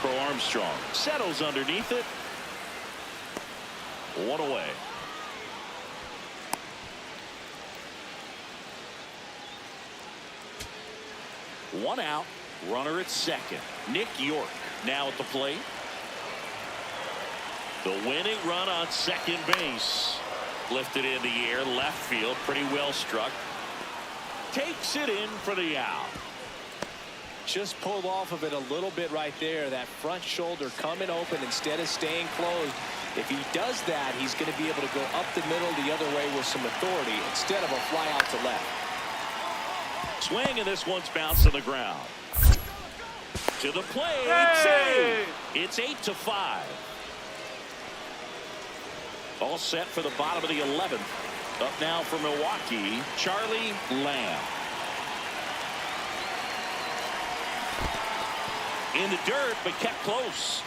For Armstrong. Settles underneath it. 1 away. One out. Runner at second. Nick York now at the plate. The winning run on second base. Lifted in the air, left field. Pretty well struck. takes it in for the out. Just pulled off of it a little bit right there. That front shoulder coming open instead of staying closed. If he does that, he's going to be able to go up the middle the other way with some authority instead of a fly out to left. Swing, and this one's bounced to the ground. To the plate. Hey! It's 8-5. All set for the bottom of the 11th. Up now for Milwaukee, Charlie Lamb. In the dirt, but kept close.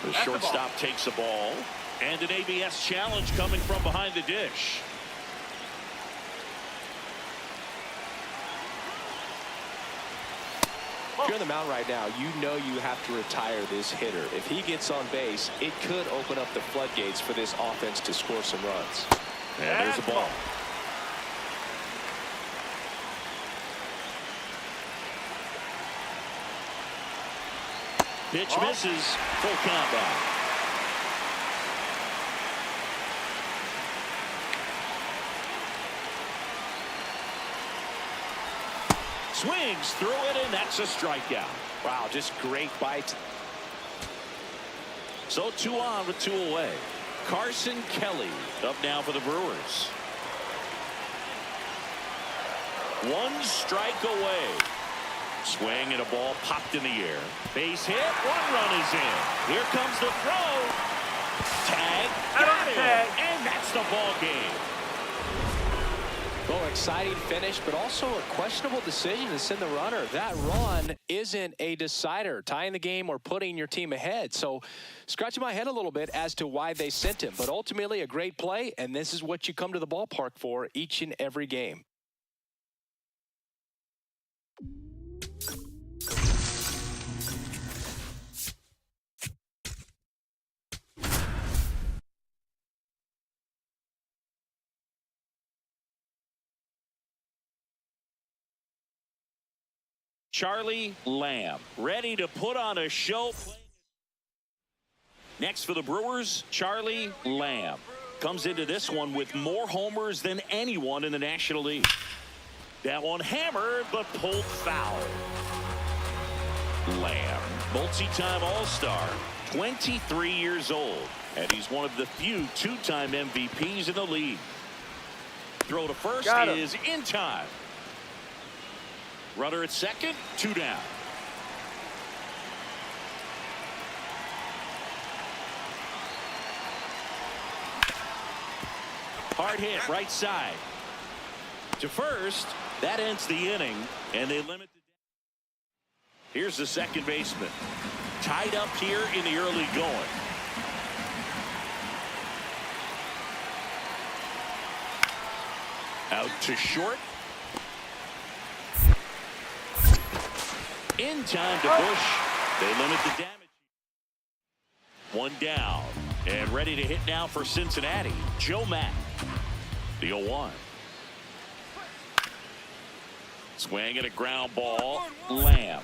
The shortstop takes the ball. And an ABS challenge coming from behind the dish. If you're on the mound right now, you know you have to retire this hitter. If he gets on base, it could open up the floodgates for this offense to score some runs. And there's the ball. Pitch misses. Full count back. Swings through it, and that's a strikeout. Wow, just great bite. So 2 on with 2 away. Carson Kelly up now for the Brewers. 1 strike away. Swing, and a ball popped in the air. Base hit. 1 run is in. Here comes the throw. Tag. Got him. And that's the ball game. Well, exciting finish, but also a questionable decision to send the runner. That run isn't a decider, tying the game or putting your team ahead. So scratching my head a little bit as to why they sent him. But ultimately a great play, and this is what you come to the ballpark for each and every game. Charlie Lamb ready to put on a show. Next for the Brewers, Charlie Lamb comes into this one with more homers than anyone in the National League. That one hammered but pulled foul. Lamb, multi-time All-Star, 23 years old, and he's one of the few 2-time MVPs in the league. Throw to first is in time. Runner at second, 2 down. Hard hit, right side. To first, that ends the inning, and they limit the. Here's the second baseman. Tied up here in the early going. Out to short. In time to Bush. They limit the damage. 1 down. And ready to hit now for Cincinnati. Joe Mack. The 0-1. Swing and a ground ball. Lamb.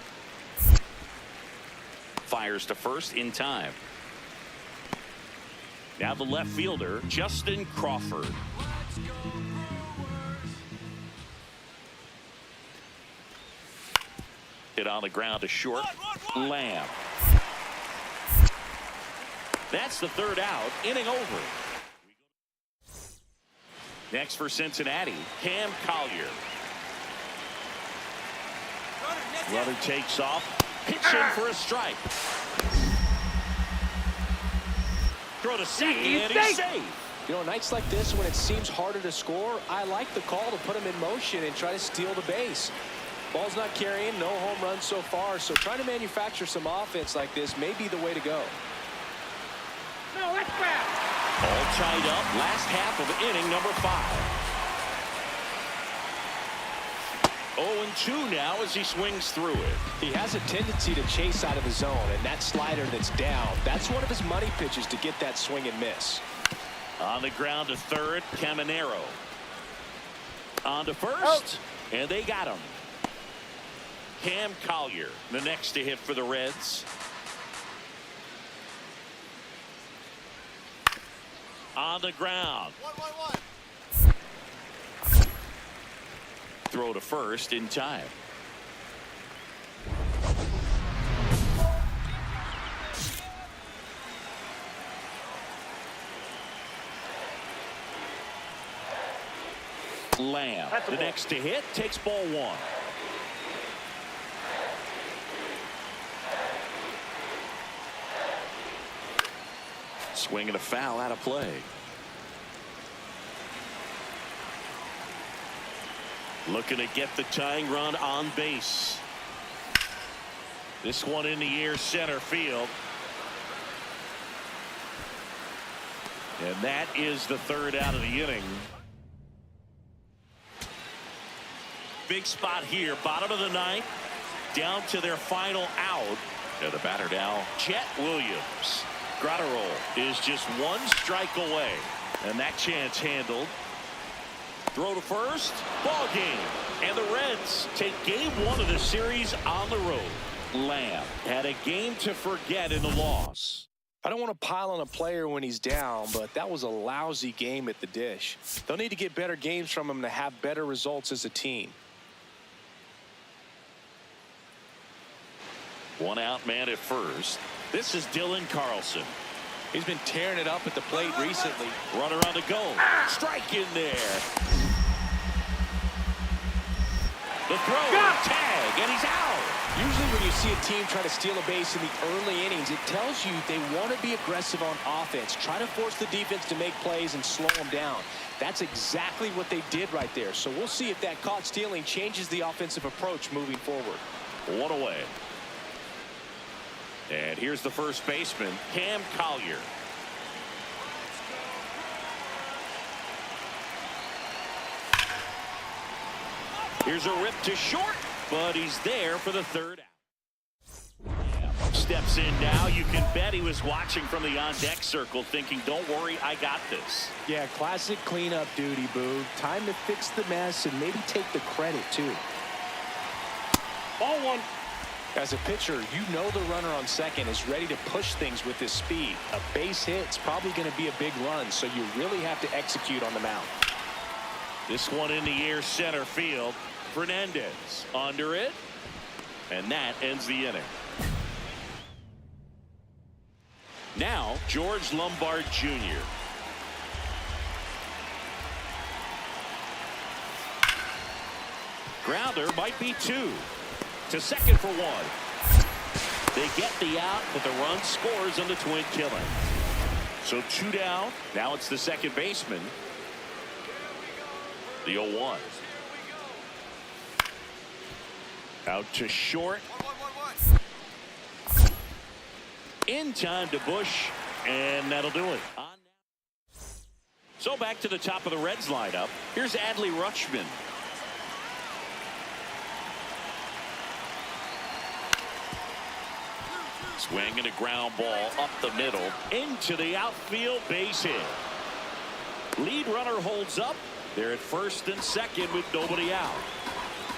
Fires to first in time. Now the left fielder, Justin Crawford. Hit on the ground to short. Lamb. That's the 3rd out. Inning over. Next for Cincinnati, Cam Collier. Runner takes off. Pitching for a strike. Throw to second, and he's safe. You know, nights like this when it seems harder to score, I like the call to put him in motion and try to steal the base. Ball's not carrying, no home runs so far, so trying to manufacture some offense like this may be the way to go. No, that's bad. All tied up, last half of inning number 5. 0-2 now as he swings through it. He has a tendency to chase out of the zone, and that slider that's down, that's one of his money pitches to get that swing and miss. On the ground to third, Caminero. On to first, and they got him. Cam Collier, the next to hit for the Reds. on the ground. 1-1-1. Throw to first in time. Lamb, the next to hit, takes ball one. Swing and a foul out of play. Looking to get the tying run on base. This one in the air, center field. And that is the third out of the inning. Big spot here, bottom of the ninth, down to their final out. And the batter now, Chet Williams. Gratterall is just one strike away, and that chance handled. Throw to first, ball game, and the Reds take game one of the series on the road. Lamb had a game to forget in the loss. I don't want to pile on a player when he's down, but that was a lousy game at the dish. They'll need to get better games from him to have better results as a team. One out man at first. This is Dylan Carlson. He's been tearing it up at the plate recently. Runner on the go. Strike in there. The throw, tag, and he's out. Usually when you see a team try to steal a base in the early innings, it tells you they want to be aggressive on offense. Try to force the defense to make plays and slow them down. That's exactly what they did right there. So we'll see if that caught stealing changes the offensive approach moving forward. One away. And here's the first baseman, Cam Collier. Here's a rip to short, but he's there for the third out. Steps in now. You can bet he was watching from the on-deck circle thinking, don't worry, I got this. Yeah, classic cleanup duty, Boo. Time to fix the mess and maybe take the credit, too. Ball one. As a pitcher, you know the runner on second is ready to push things with his speed. A base hit's probably going to be a big run, so you really have to execute on the mound. This one in the air, center field. Fernandez under it, and that ends the inning. Now, George Lombard Jr. Grounder might be two. To second for one. They get the out, but the run scores on the twin killing. So two down. Now it's the second baseman. The 0-1. Out to short. 1-1-1. In time to Bush, and that'll do it. So back to the top of the Reds lineup. Here's Adley Rutschman. Swing and a ground ball up the middle into the outfield, base hit. Lead runner holds up. They're at first and second with nobody out.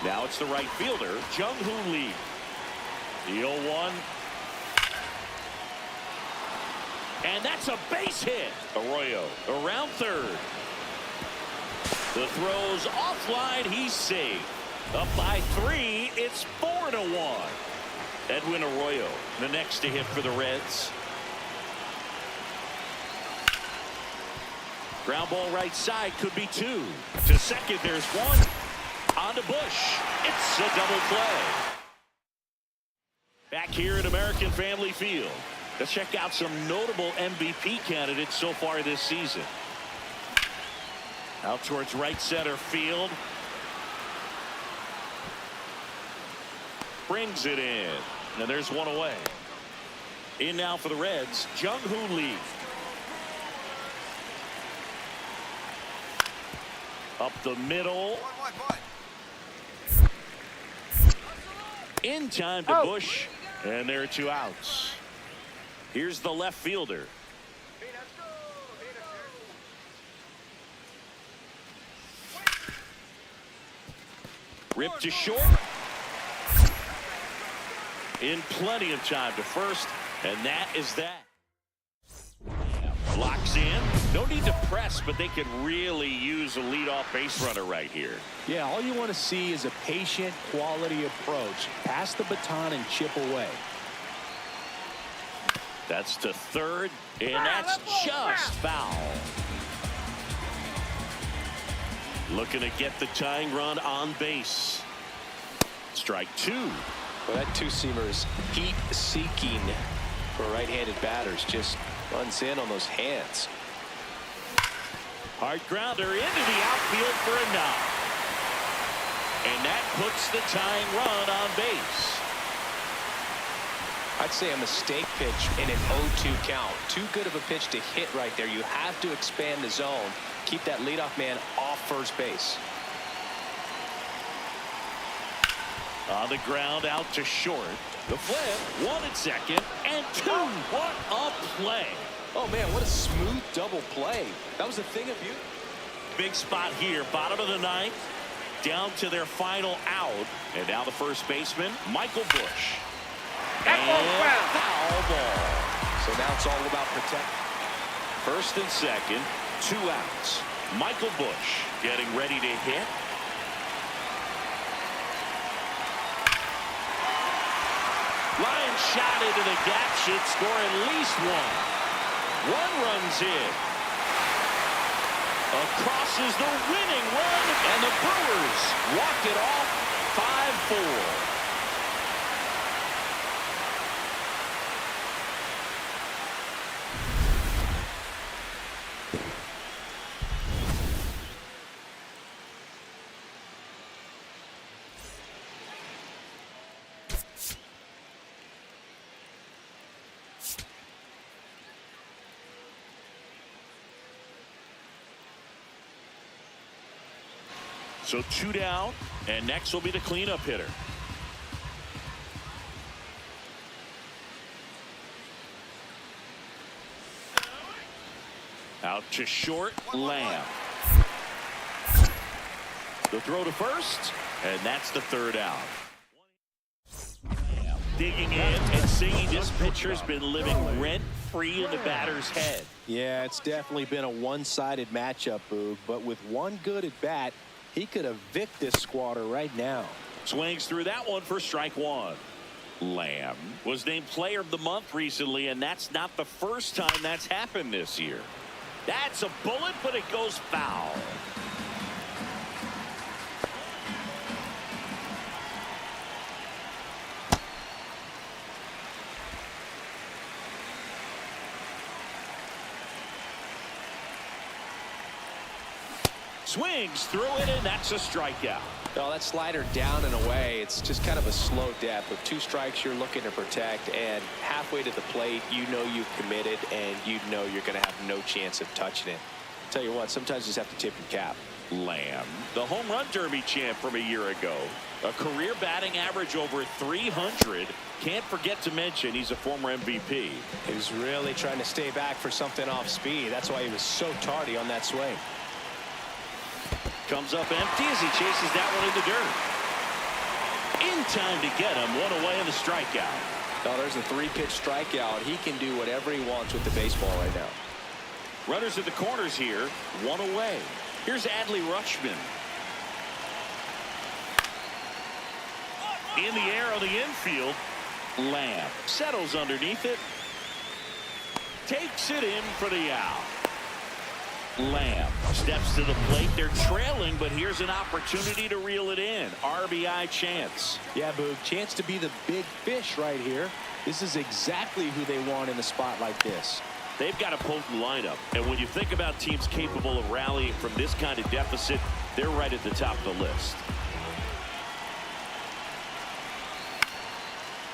Now it's the right fielder, Jung-Hoo Lee. The 0-1. And that's a base hit. Arroyo around third. The throw's offline. He's safe. Up by 3. It's 4-1. Edwin Arroyo, the next to hit for the Reds. Ground ball right side, could be 2. To second, there's 1. On to Bush. It's a double play. Back here at American Family Field. Let's check out some notable MVP candidates so far this season. Out towards right center field. Brings it in. And there's one away. In now for the Reds, Jung-Hoo Lee. Up the middle. 1-1-1. In time to Bush. And there are 2 outs. Here's the left fielder. Rip to short. In plenty of time to first, and that is that. Blocks in. No need to press, but they could really use a leadoff base runner right here. Yeah, all you want to see is a patient, quality approach. Pass the baton and chip away. That's to third, and that's just foul. Looking to get the tying run on base. Strike two. Well, that two-seamer is heat-seeking for right-handed batters. Just runs in on those hands. Hard grounder into the outfield for a knock. And that puts the tying run on base. I'd say a mistake pitch in an 0-2 count. Too good of a pitch to hit right there. You have to expand the zone. Keep that leadoff man off first base. On the ground out to short. The flip, 1 at second, and 2. What a play. Oh, man, what a smooth double play. That was a thing of beauty. Big spot here, bottom of the ninth, down to their final out. And now the first baseman, Michael Busch. And foul ball. So now it's all about protect. First and second, 2 outs. Michael Busch getting ready to hit. Line shot into the gap should score at least 1. 1 runs in. Across is the winning run, and the Brewers walk it off 5-4. So 2 down, and next will be the cleanup hitter. Out to short, Lamb. The throw to first, and that's the 3rd out. Digging in and seeing this pitcher's been living rent-free in the batter's head. Yeah, it's definitely been a one-sided matchup, Boog, but with one good at bat, he could evict this squatter right now. Swings through that one for strike 1. Lamb was named player of the month recently, and that's not the first time that's happened this year. That's a bullet, but it goes foul. Swings through it, and that's a strikeout. Oh, that slider down and away. It's just kind of a slow death. With 2 strikes, you're looking to protect, and halfway to the plate, you know you've committed, and you know you're going to have no chance of touching it. Tell you what, sometimes you just have to tip your cap. Lamb, the home run derby champ from a year ago, a career batting average over 300. Can't forget to mention he's a former MVP. He was really trying to stay back for something off speed. That's why he was so tardy on that swing. Comes up empty as he chases that one in the dirt. In time to get him, 1 away in the strikeout. Oh, there's a 3-pitch strikeout. He can do whatever he wants with the baseball right now. Runners at the corners here, 1 away. Here's Adley Rutschman. In the air on the infield, Lamb settles underneath it. Takes it in for the out. Lamb steps to the plate. They're trailing, but here's an opportunity to reel it in. RBI chance. Yeah, Boog, chance to be the big fish right here. This is exactly who they want in a spot like this. They've got a potent lineup, and when you think about teams capable of rallying from this kind of deficit, they're right at the top of the list.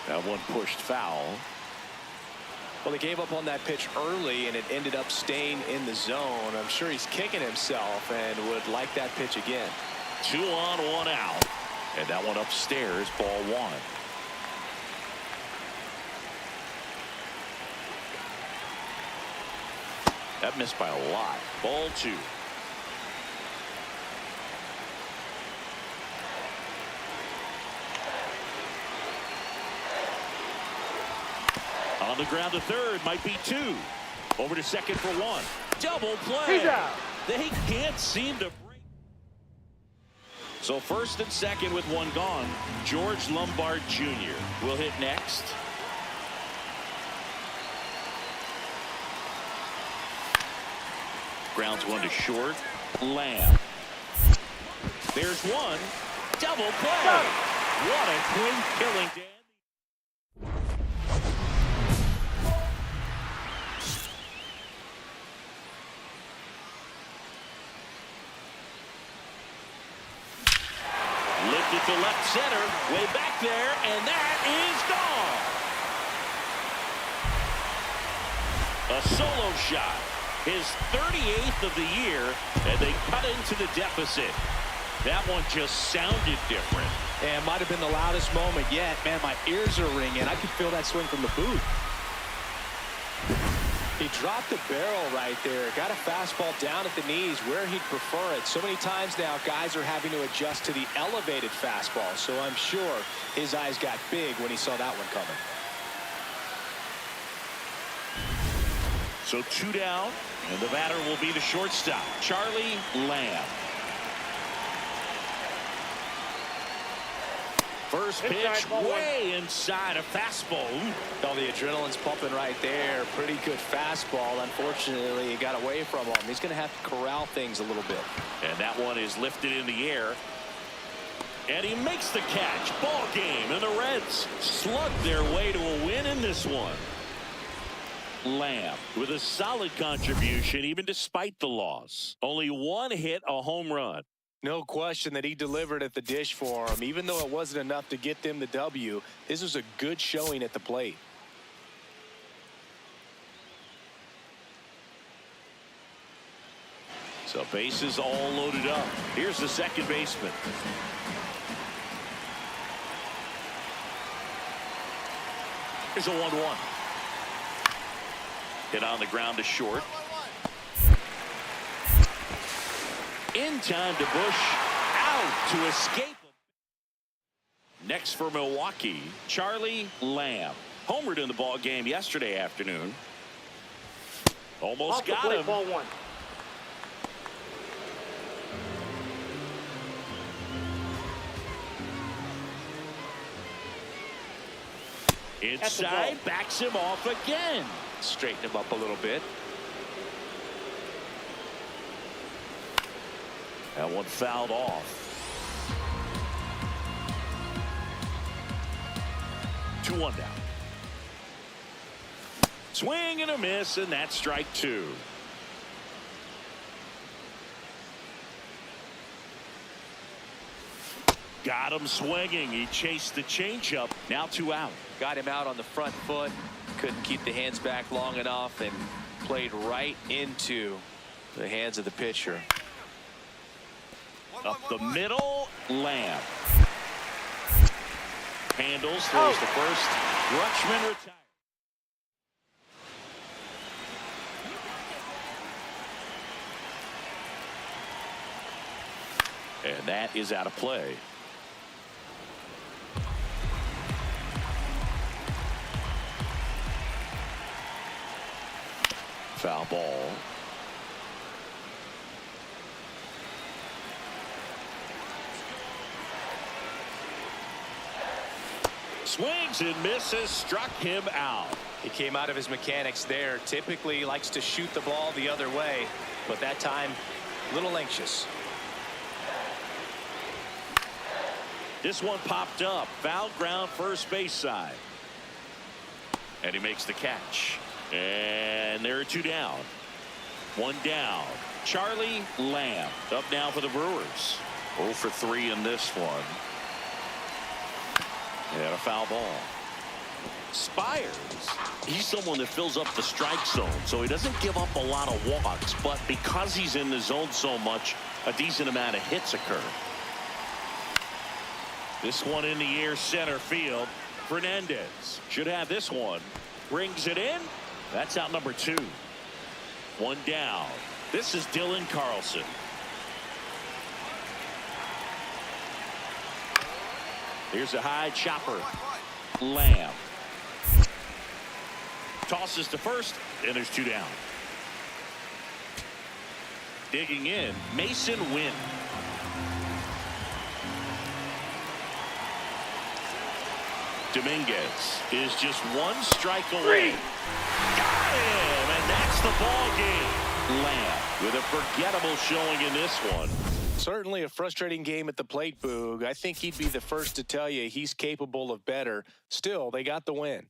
That one pushed foul. Well, they gave up on that pitch early, and it ended up staying in the zone. I'm sure he's kicking himself and would like that pitch again. 2 on, 1 out. And that one upstairs, ball 1. That missed by a lot. Ball 2. On the ground to third, might be 2. Over to second for 1. Double play. He's out. They can't seem to break. So first and second with one gone. George Lombard Jr. will hit next. Grounds one to short. Lamb. There's one. Double play. What a clean killing, Dan. Lifted to left center, way back there, and that is gone. A solo shot, his 38th of the year, and they cut into the deficit. That one just sounded different. And might have been the loudest moment yet. Man, my ears are ringing. I could feel that swing from the booth. He dropped the barrel right there. Got a fastball down at the knees where he'd prefer it. So many times now, guys are having to adjust to the elevated fastball. So I'm sure his eyes got big when he saw that one coming. So two down, and the batter will be the shortstop, Charlie Lamb. First pitch way inside a fastball. Oh, the adrenaline's pumping right there. Pretty good fastball. Unfortunately, he got away from him. He's going to have to corral things a little bit. And that one is lifted in the air. And he makes the catch. Ball game. And the Reds slug their way to a win in this one. Lamb with a solid contribution even despite the loss. Only one hit, a home run. No question that he delivered at the dish for him. Even though it wasn't enough to get them the W, this was a good showing at the plate. So bases all loaded up. Here's the second baseman. Here's a 1-1. Hit on the ground to short. In time to Bush, out to escape. Next for Milwaukee, Charlie Lamb. Homered in the ball game yesterday afternoon. Almost got him. Ball one. Inside, backs him off again. Straighten him up a little bit. That one fouled off. 2-1 down. Swing and a miss, and that's strike two. Got him swinging. He chased the changeup. Now 2 out. Got him out on the front foot. Couldn't keep the hands back long enough and played right into the hands of the pitcher. Up the middle, Lamb. Handles, throws the first. Rutschman retired. And that is out of play. Foul ball. Swings and misses, struck him out. He came out of his mechanics there. Typically likes to shoot the ball the other way, but that time a little anxious. This one popped up. Foul ground, first base side. And he makes the catch. And there are 2 down. 1 down. Charlie Lamb up now for the Brewers. 0 for 3 in this one. And a foul ball. Spires, he's someone that fills up the strike zone, so he doesn't give up a lot of walks, but because he's in the zone so much, a decent amount of hits occur. This one in the air, center field. Fernandez should have this one. Brings it in. That's out number 2. 1 down. This is Dylan Carlson. Here's a high chopper. Lamb tosses to first, and there's 2 down. Digging in, Mason Wynn. Dominguez is just one strike away. Got him, and that's the ball game. Lamb with a forgettable showing in this one. Certainly a frustrating game at the plate, Boog. I think he'd be the first to tell you he's capable of better. Still, they got the win.